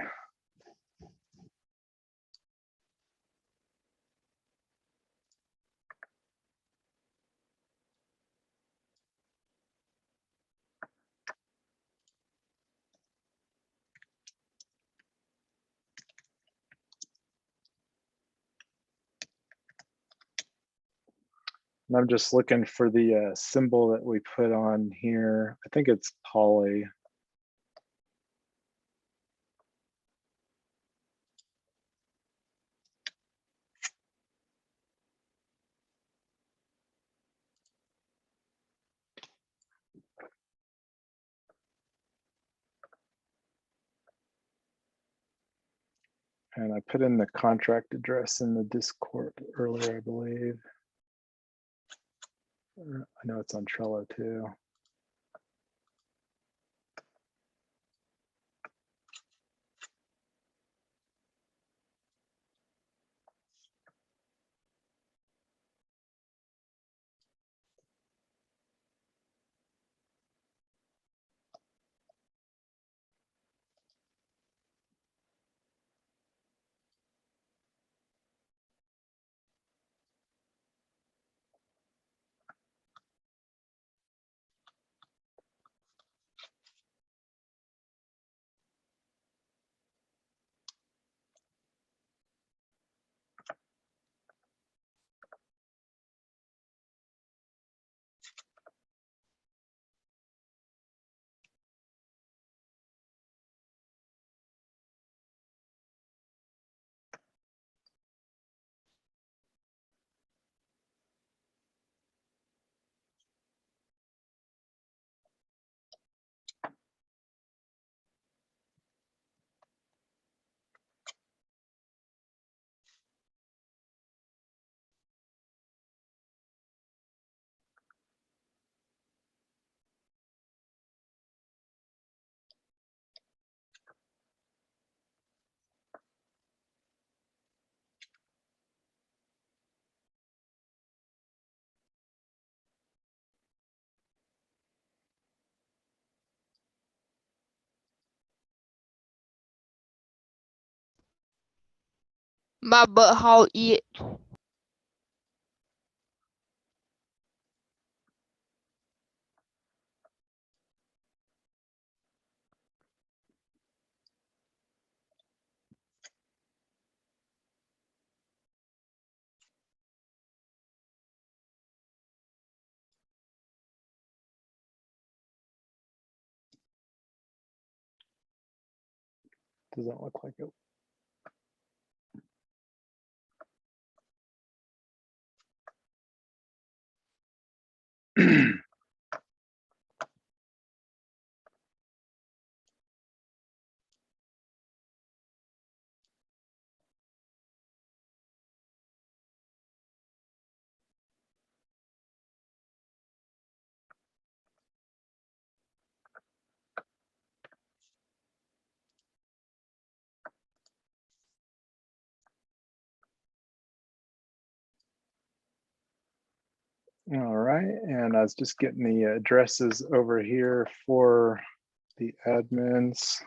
A: And I'm just looking for the symbol that we put on here. I think it's poly. And I put in the contract address in the Discord earlier, I believe. I know it's on Trello too.
F: My butthole eat.
A: Doesn't look like it. All right, and I was just getting the addresses over here for the admins.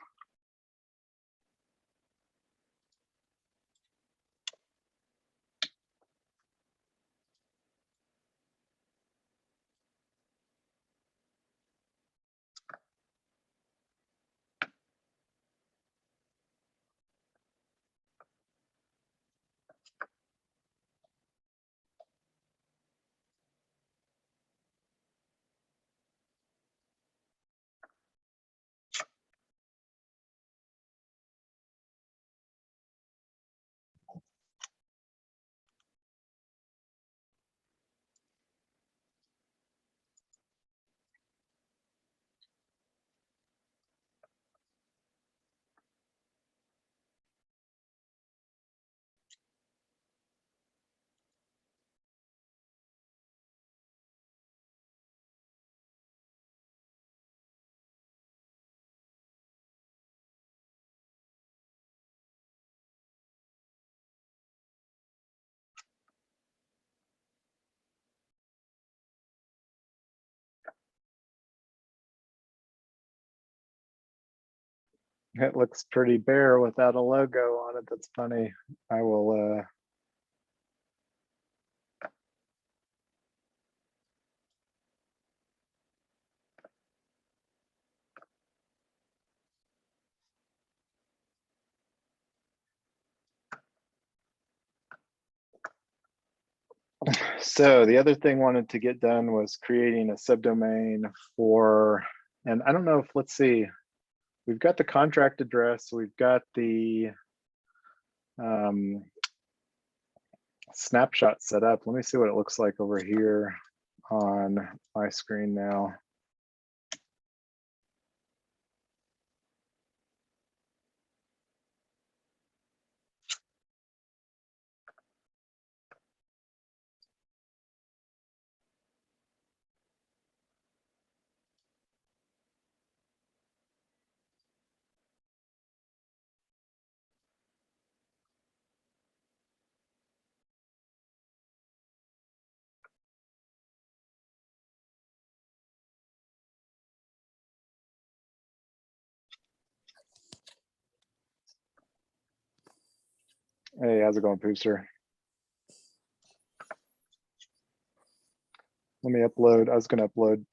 A: It looks pretty bare without a logo on it. That's funny. I will so the other thing wanted to get done was creating a subdomain for, and I don't know if, let's see, we've got the contract address, we've got the snapshot set up. Let me see what it looks like over here on my screen now. Hey, how's it going, Pooster? Let me upload. I was going to upload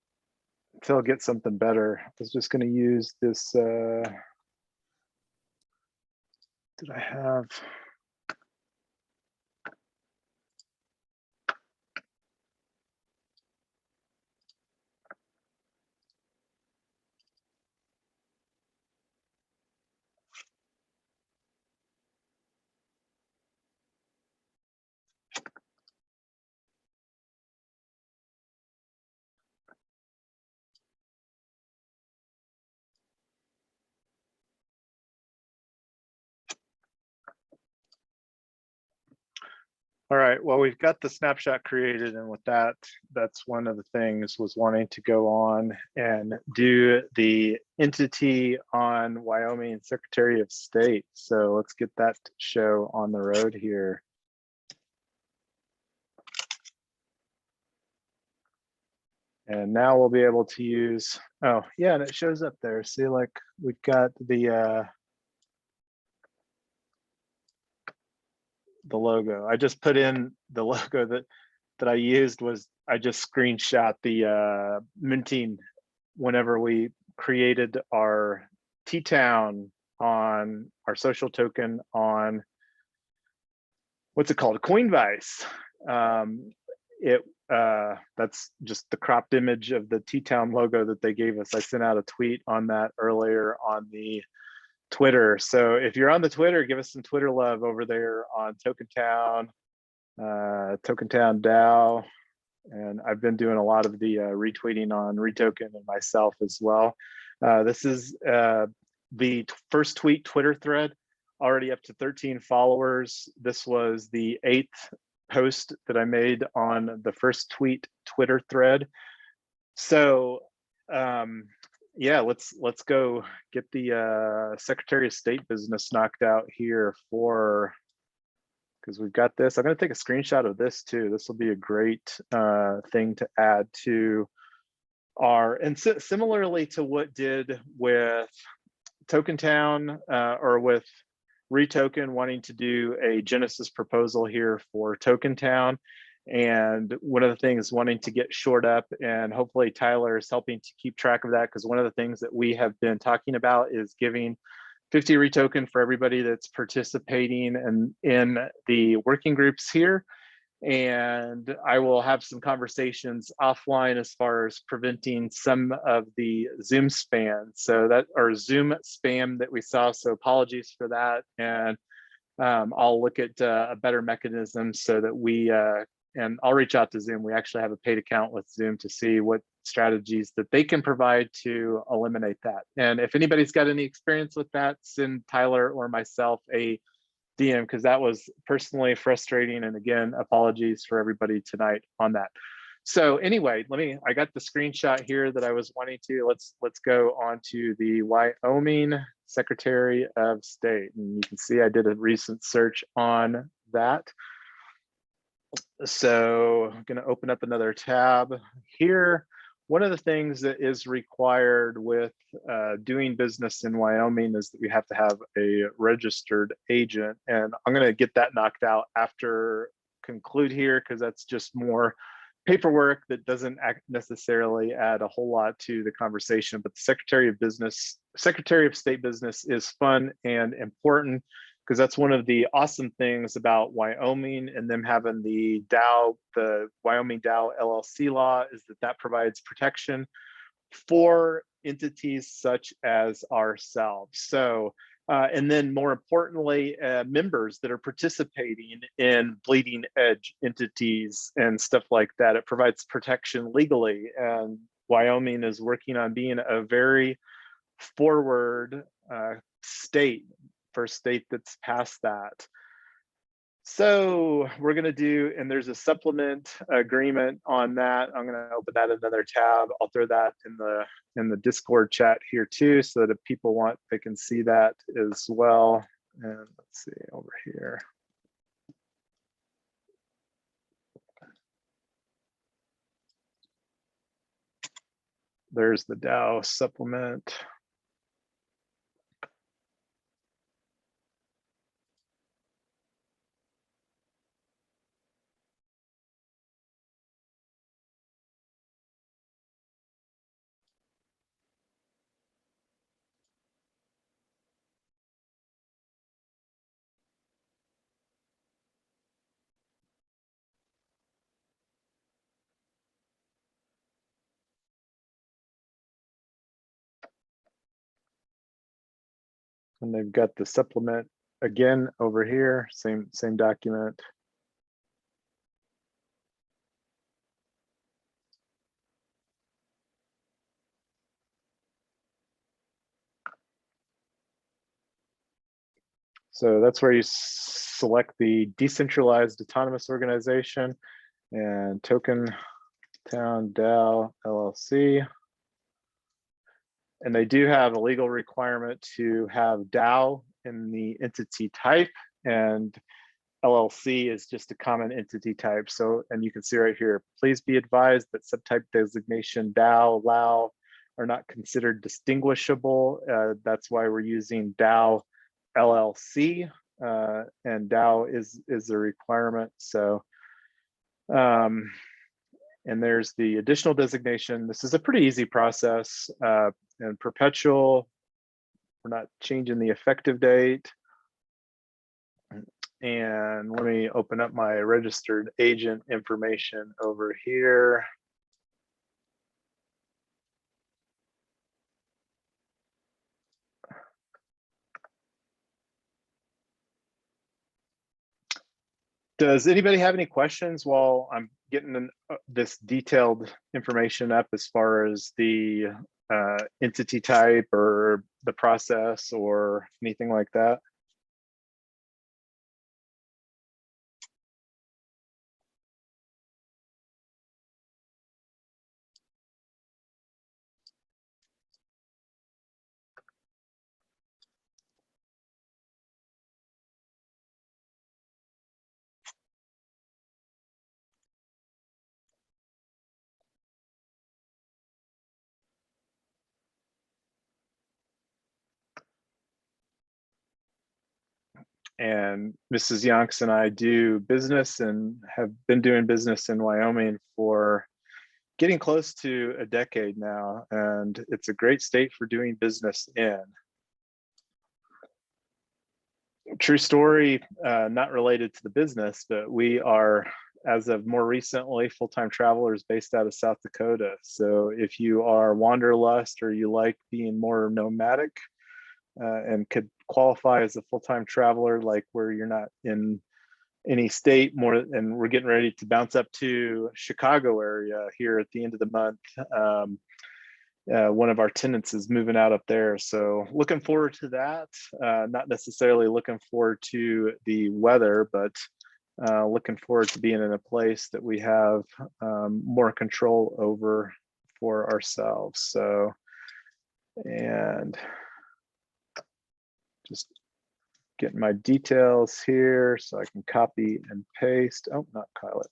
A: until I get something better. I was just going to use this. Did I have? All right, well, we've got the snapshot created, and with that, that's one of the things was wanting to go on and do the entity on Wyoming Secretary of State. So let's get that show on the road here. And now we'll be able to use, oh yeah, and it shows up there. See, like we've got the the logo. I just put in the logo that I used was, I just screenshot the minting whenever we created our T-Town on our social token on, what's it called, Coinbase. That's just the cropped image of the T-Town logo that they gave us. I sent out a tweet on that earlier on the Twitter. So if you're on the Twitter, give us some Twitter love over there on TokenTown, TokenTown DAO. And I've been doing a lot of the retweeting on REtoken and myself as well. This is the first tweet Twitter thread, already up to 13 followers. This was the 8th post that I made on the first tweet Twitter thread. So yeah, let's go get the Secretary of State business knocked out here for, because we've got this. I'm going to take a screenshot of this too. This will be a great thing to add to our, and similarly to what did with TokenTown or with REtoken wanting to do a Genesis proposal here for TokenTown. And one of the things wanting to get shored up, and hopefully Tyler is helping to keep track of that, because one of the things that we have been talking about is giving 50 REtoken for everybody that's participating in the working groups here. And I will have some conversations offline as far as preventing some of the Zoom spam. So that, or Zoom spam that we saw. So apologies for that. And I'll look at a better mechanism so that we, and I'll reach out to Zoom. We actually have a paid account with Zoom to see what strategies that they can provide to eliminate that. And if anybody's got any experience with that, send Tyler or myself a DM, because that was personally frustrating. And again, apologies for everybody tonight on that. So anyway, I got the screenshot here that I was wanting to, let's go on to the Wyoming Secretary of State. And you can see I did a recent search on that. So I'm going to open up another tab here. One of the things that is required with doing business in Wyoming is that we have to have a registered agent. And I'm going to get that knocked out after conclude here, because that's just more paperwork that doesn't necessarily add a whole lot to the conversation. But the Secretary of State business is fun and important, because that's one of the awesome things about Wyoming and them having the DAO, the Wyoming DAO LLC law, is that provides protection for entities such as ourselves. So, and then more importantly, members that are participating in bleeding edge entities and stuff like that. It provides protection legally. And Wyoming is working on being a very forward state, first state that's passed that. So we're going to do, and there's a supplement agreement on that. I'm going to open that in another tab. I'll throw that in the Discord chat here too, so that if people want, they can see that as well. And let's see over here. There's the DAO supplement. And they've got the supplement again over here, same document. So that's where you select the decentralized autonomous organization and TokenTown DAO LLC. And they do have a legal requirement to have DAO in the entity type, and LLC is just a common entity type. So, and you can see right here, please be advised that subtype designation DAO, LAO are not considered distinguishable. That's why we're using DAO LLC and DAO is a requirement. So, and there's the additional designation. This is a pretty easy process, and perpetual. We're not changing the effective date. And let me open up my registered agent information over here. Does anybody have any questions while I'm getting this detailed information up as far as the entity type or the process or anything like that? And Mrs. Yonks and I do business and have been doing business in Wyoming for getting close to a decade now. And it's a great state for doing business in. True story, not related to the business, but we are, as of more recently, full-time travelers based out of South Dakota. So if you are wanderlust or you like being more nomadic, and could qualify as a full-time traveler, like where you're not in any state more, and we're getting ready to bounce up to Chicago area here at the end of the month. One of our tenants is moving out up there. So looking forward to that. Not necessarily looking forward to the weather, but looking forward to being in a place that we have more control over for ourselves. So, and just getting my details here so I can copy and paste. Oh, not Kyle it.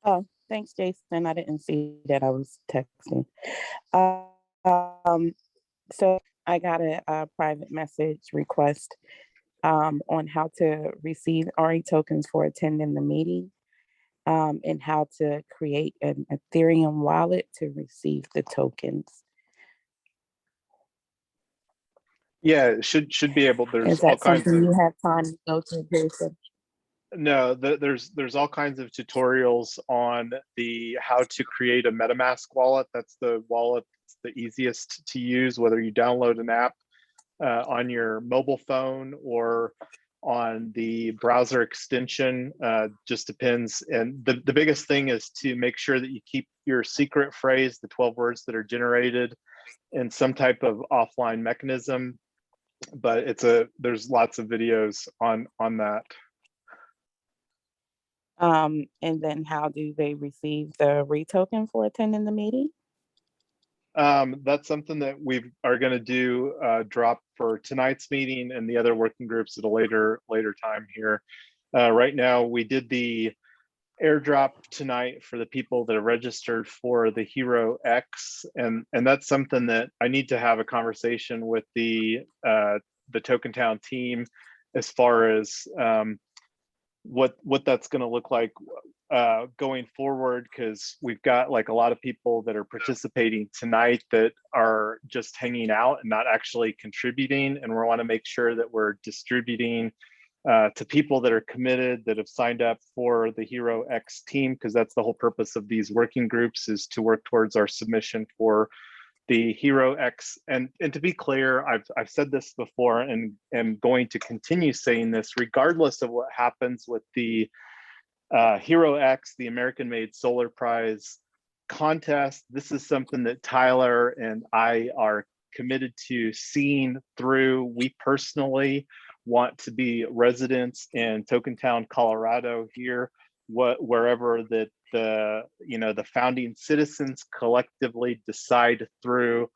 H: Oh, thanks, Jason. I didn't see that. I was texting. So I got a private message request on how to receive RE tokens for attending the meeting, and how to create an Ethereum wallet to receive the tokens.
A: Yeah, it should be able. There's
H: Is
A: all
H: that
A: kinds
H: something
A: of.
H: you have time to go to, Jason?
A: No, there's all kinds of tutorials on the how to create a MetaMask wallet. That's the wallet that's the easiest to use, whether you download an app on your mobile phone or on the browser extension, just depends. And the biggest thing is to make sure that you keep your secret phrase, the 12 words that are generated, in some type of offline mechanism. But there's lots of videos on that.
H: And then how do they receive the REtoken for attending the meeting?
A: That's something that we are going to do drop for tonight's meeting and the other working groups at a later time here. Right now, we did the airdrop tonight for the people that are registered for the Hero X, and that's something that I need to have a conversation with the TokenTown team as far as what that's going to look like going forward, because we've got like a lot of people that are participating tonight that are just hanging out and not actually contributing, and we want to make sure that we're distributing to people that are committed, that have signed up for the Hero X team, because that's the whole purpose of these working groups, is to work towards our submission for the Hero X. And to be clear, I've said this before and am going to continue saying this, regardless of what happens with the Hero X, the American-made solar prize contest. This is something that Tyler and I are committed to seeing through. We personally want to be residents in TokenTown, Colorado here, wherever that the founding citizens collectively decide through.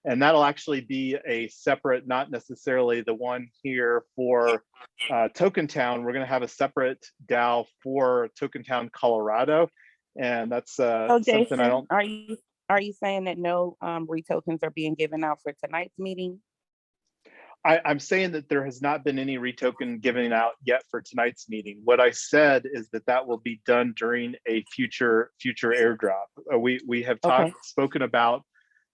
A: And that'll actually be a separate, not necessarily the one here for TokenTown. We're going to have a separate DAO for TokenTown, Colorado, and that's
H: So
A: something
H: Jason,
A: I don't.
H: are you saying that no REtokens are being given out for tonight's meeting?
A: I'm saying that there has not been any REtoken given out yet for tonight's meeting. What I said is that will be done during a future airdrop. We have spoken about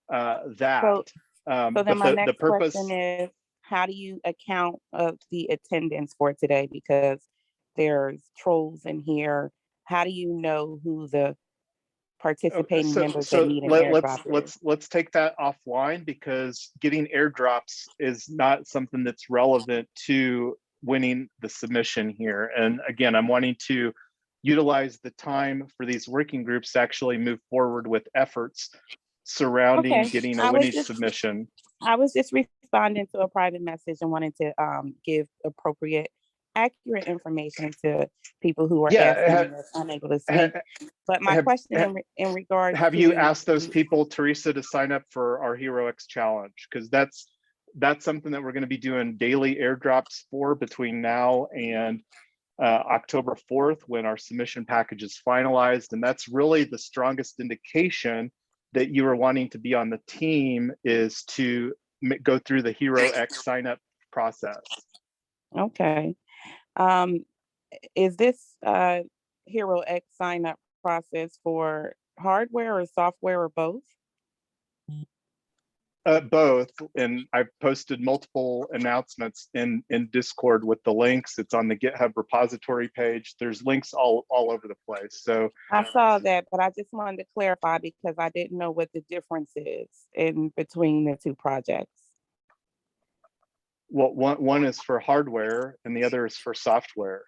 A: that.
H: So then my next question is, how do you account of the attendance for today? Because there's trolls in here. How do you know who the participating members that need an airdrop?
A: Let's take that offline, because getting airdrops is not something that's relevant to winning the submission here. And again, I'm wanting to utilize the time for these working groups to actually move forward with efforts surrounding getting a winning submission.
H: I was just responding to a private message and wanted to give appropriate, accurate information to people who are asking and unable to speak. But my question in regards
A: have you asked those people, Teresa, to sign up for our Hero X challenge? Because that's something that we're going to be doing daily airdrops for between now and October 4th, when our submission package is finalized. And that's really the strongest indication that you are wanting to be on the team, is to go through the Hero X sign up process.
H: Okay. Is this Hero X sign up process for hardware or software, or both?
A: Both, and I've posted multiple announcements in Discord with the links. It's on the GitHub repository page. There's links all over the place. So
H: I saw that, but I just wanted to clarify, because I didn't know what the difference is in between the two projects.
A: Well, one is for hardware and the other is for software.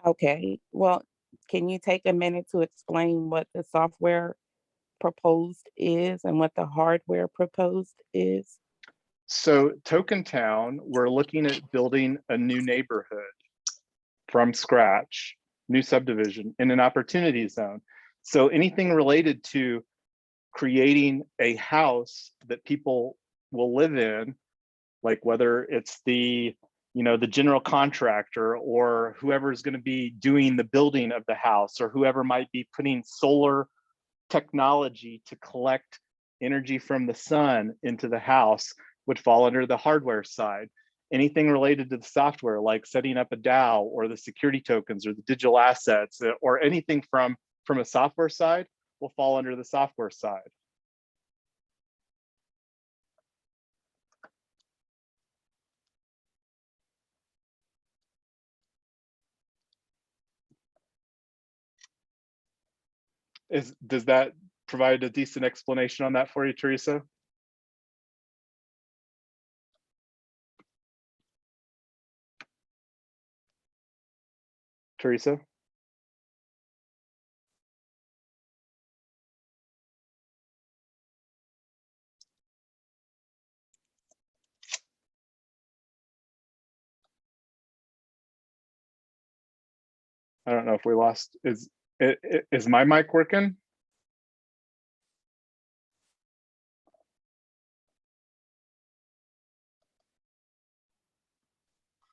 H: Okay, well, can you take a minute to explain what the software proposed is and what the hardware proposed is?
A: So TokenTown, we're looking at building a new neighborhood from scratch, new subdivision in an opportunity zone. So anything related to creating a house that people will live in, like whether it's the the general contractor or whoever is going to be doing the building of the house, or whoever might be putting solar technology to collect energy from the sun into the house would fall under the hardware side. Anything related to the software, like setting up a DAO or the security tokens or the digital assets, or anything from a software side, will fall under the software side. Does that provide a decent explanation on that for you, Teresa? Teresa? I don't know if we lost, is my mic working?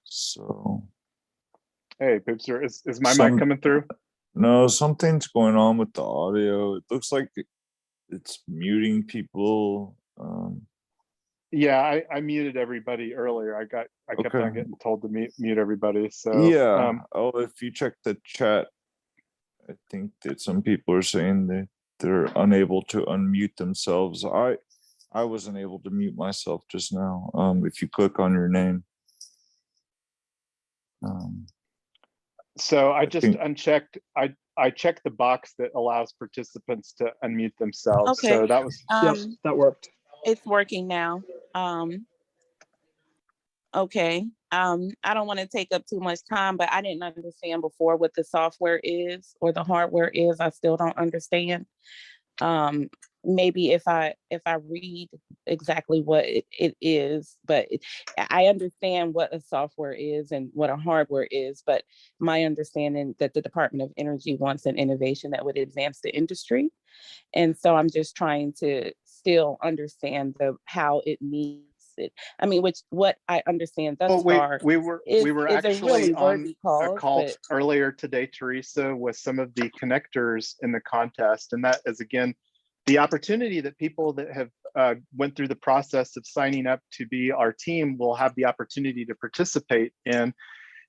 B: So,
A: Hey, Pipster, is my mic coming through?
B: No, something's going on with the audio. It looks like it's muting people.
A: Yeah, I muted everybody earlier. I kept
B: Okay.
A: on getting told to mute everybody. So
B: Yeah. If you check the chat, I think that some people are saying that they're unable to unmute themselves. I wasn't able to mute myself just now. If you click on your name.
A: So I just unchecked. I checked the box that allows participants to unmute themselves.
H: Okay.
A: So that was
E: Yes, that worked.
H: It's working now. Okay. I don't want to take up too much time, but I didn't understand before what the software is or the hardware is. I still don't understand. Maybe if I read exactly what it is, but I understand what a software is and what a hardware is, but my understanding that the Department of Energy wants an innovation that would advance the industry. And so I'm just trying to still understand how it means it. I mean, what I understand thus far
A: we were
H: is
A: actually
H: a really
A: on
H: worthy
A: a
H: cause,
A: call
H: but
A: earlier today, Teresa, with some of the connectors in the contest, and that is again the opportunity that people that have went through the process of signing up to be our team will have the opportunity to participate in.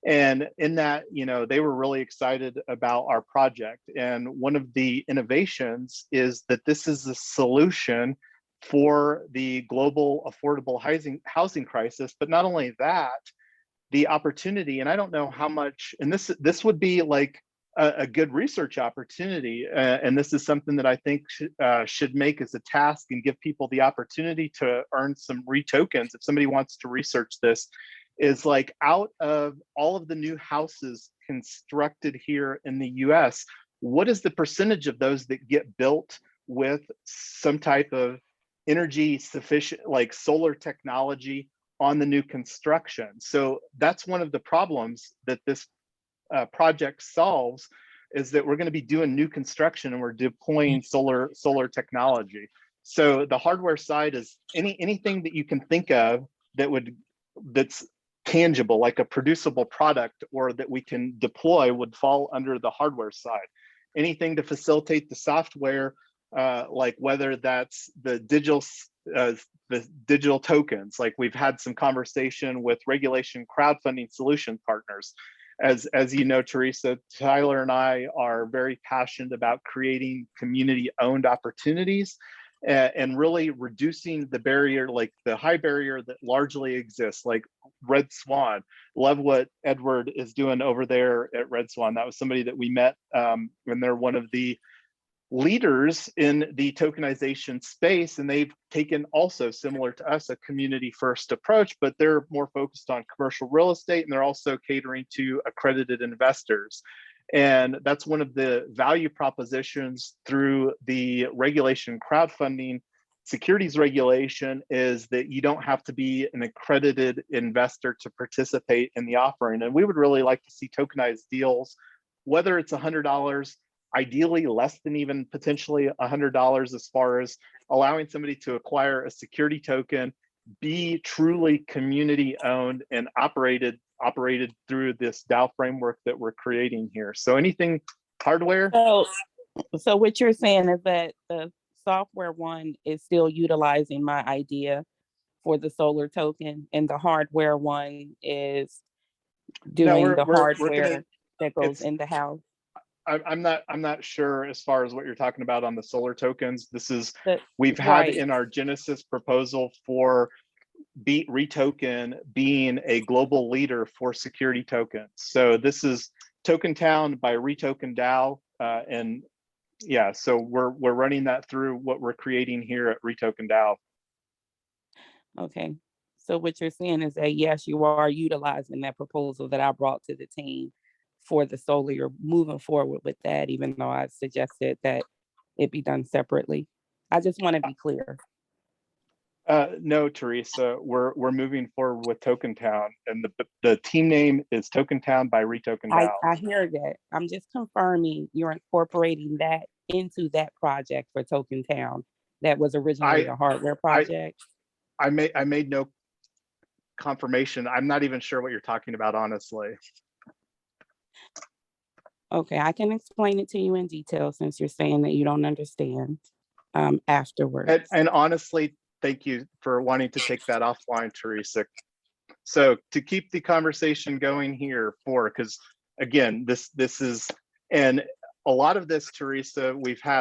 A: And in that, they were really excited about our project. And one of the innovations is that this is a solution for the global affordable housing crisis. But not only that, the opportunity, and I don't know how much, and this would be like a good research opportunity. And this is something that I think should make as a task and give people the opportunity to earn some REtokens if somebody wants to research this. Is like, out of all of the new houses constructed here in the US, what is the percentage of those that get built with some type of energy sufficient, like solar technology on the new construction? So that's one of the problems that this project solves, is that we're going to be doing new construction and we're deploying solar technology. So the hardware side is anything that you can think of that's tangible, like a producible product or that we can deploy, would fall under the hardware side. Anything to facilitate the software, like whether that's the digital tokens, like we've had some conversation with regulation crowdfunding solution partners. As you know, Teresa, Tyler and I are very passionate about creating community-owned opportunities and really reducing the barrier, like the high barrier that largely exists, like Red Swan. Love what Edward is doing over there at Red Swan. That was somebody that we met when they're one of the leaders in the tokenization space, and they've taken, also similar to us, a community first approach, but they're more focused on commercial real estate, and they're also catering to accredited investors. And that's one of the value propositions through the regulation crowdfunding securities regulation, is that you don't have to be an accredited investor to participate in the offering. And we would really like to see tokenized deals, whether it's $100, ideally less than even potentially $100, as far as allowing somebody to acquire a security token be truly community owned and operated through this DAO framework that we're creating here. So anything hardware,
H: So what you're saying is that the software one is still utilizing my idea for the solar token, and the hardware one is doing the hardware that goes in the house.
A: I'm not sure as far as what you're talking about on the solar tokens. This is, we've had
H: Right.
A: in our Genesis proposal for REtoken being a global leader for security tokens. So this is TokenTown by REtoken DAO, and yeah, so we're running that through what we're creating here at REtoken DAO.
H: Okay. So what you're saying is that yes, you are utilizing that proposal that I brought to the team for the solar. You're moving forward with that, even though I suggested that it be done separately. I just want to be clear.
A: No, Teresa, we're moving forward with TokenTown, and the team name is TokenTown by REtoken DAO.
H: I hear that. I'm just confirming you're incorporating that into that project for TokenTown that was originally a hardware project.
A: I made no confirmation. I'm not even sure what you're talking about, honestly.
H: Okay, I can explain it to you in detail since you're saying that you don't understand afterwards.
A: And honestly, thank you for wanting to take that offline, Teresa. So to keep the conversation going here because again, this is, and a lot of this, Teresa,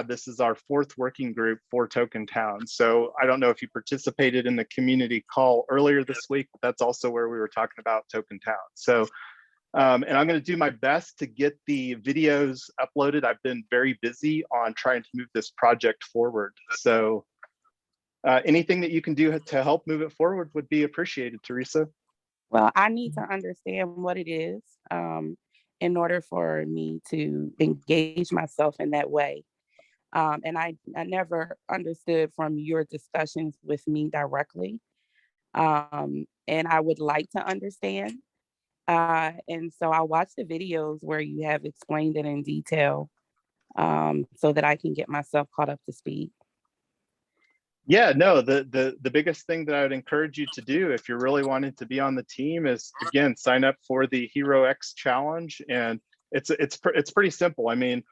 A: this is our 4th working group for TokenTown. So I don't know if you participated in the community call earlier this week, but that's also where we were talking about TokenTown. So, and I'm going to do my best to get the videos uploaded. I've been very busy on trying to move this project forward. So anything that you can do to help move it forward would be appreciated, Teresa.
H: Well, I need to understand what it is in order for me to engage myself in that way. And I never understood from your discussions with me directly. And I would like to understand. And so I watched the videos where you have explained it in detail so that I can get myself caught up to speed.
A: Yeah, no, the biggest thing that I would encourage you to do if you're really wanting to be on the team is, again, sign up for the Hero X challenge. And it's pretty simple. I mean,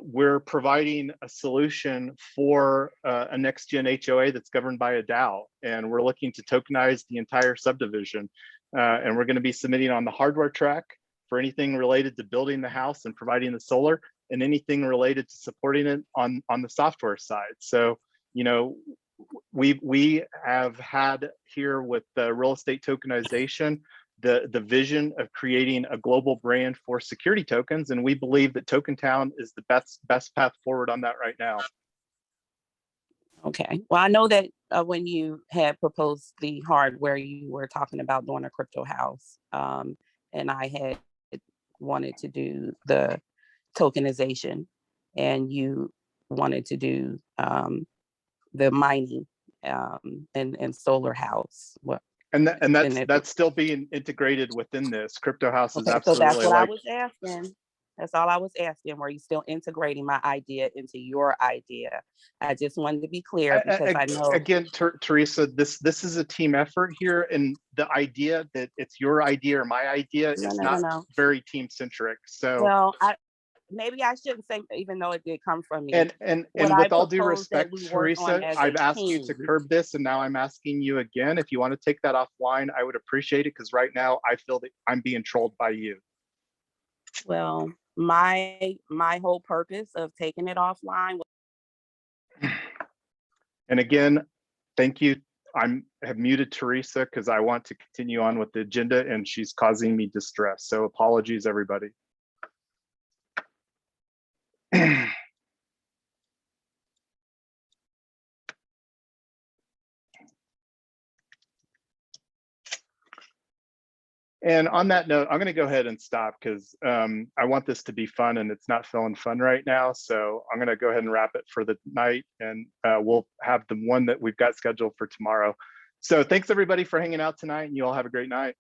A: we're providing a solution for a next gen HOA that's governed by a DAO, and we're looking to tokenize the entire subdivision. And we're going to be submitting on the hardware track for anything related to building the house and providing the solar, and anything related to supporting it on the software side. So, you know, we have had here with the real estate tokenization, the vision of creating a global brand for security tokens, and we believe that TokenTown is the best path forward on that right now.
H: Okay. Well, I know that when you had proposed the hardware, you were talking about doing a crypto house, and I had wanted to do the tokenization, and you wanted to do the mining and solar house. Well,
A: and that's still being integrated within this. Crypto house is
H: okay,
A: absolutely,
H: so that's what I was asking. That's all I was asking. Were you still integrating my idea into your idea? I just wanted to be clear because I know.
A: Again, Teresa, this is a team effort here, and the idea that it's your idea or my idea is not very team centric. So
H: well, maybe I shouldn't say, even though it did come from me.
A: And with all due respect, Teresa, I've asked you to curb this, and now I'm asking you again. If you want to take that offline, I would appreciate it, because right now I feel that I'm being trolled by you.
H: Well, my whole purpose of taking it offline.
A: And again, thank you. I have muted Teresa because I want to continue on with the agenda, and she's causing me distress. So apologies, everybody. And on that note, I'm going to go ahead and stop because I want this to be fun, and it's not feeling fun right now. So I'm going to go ahead and wrap it for the night, and we'll have the one that we've got scheduled for tomorrow. So thanks everybody for hanging out tonight, and you all have a great night.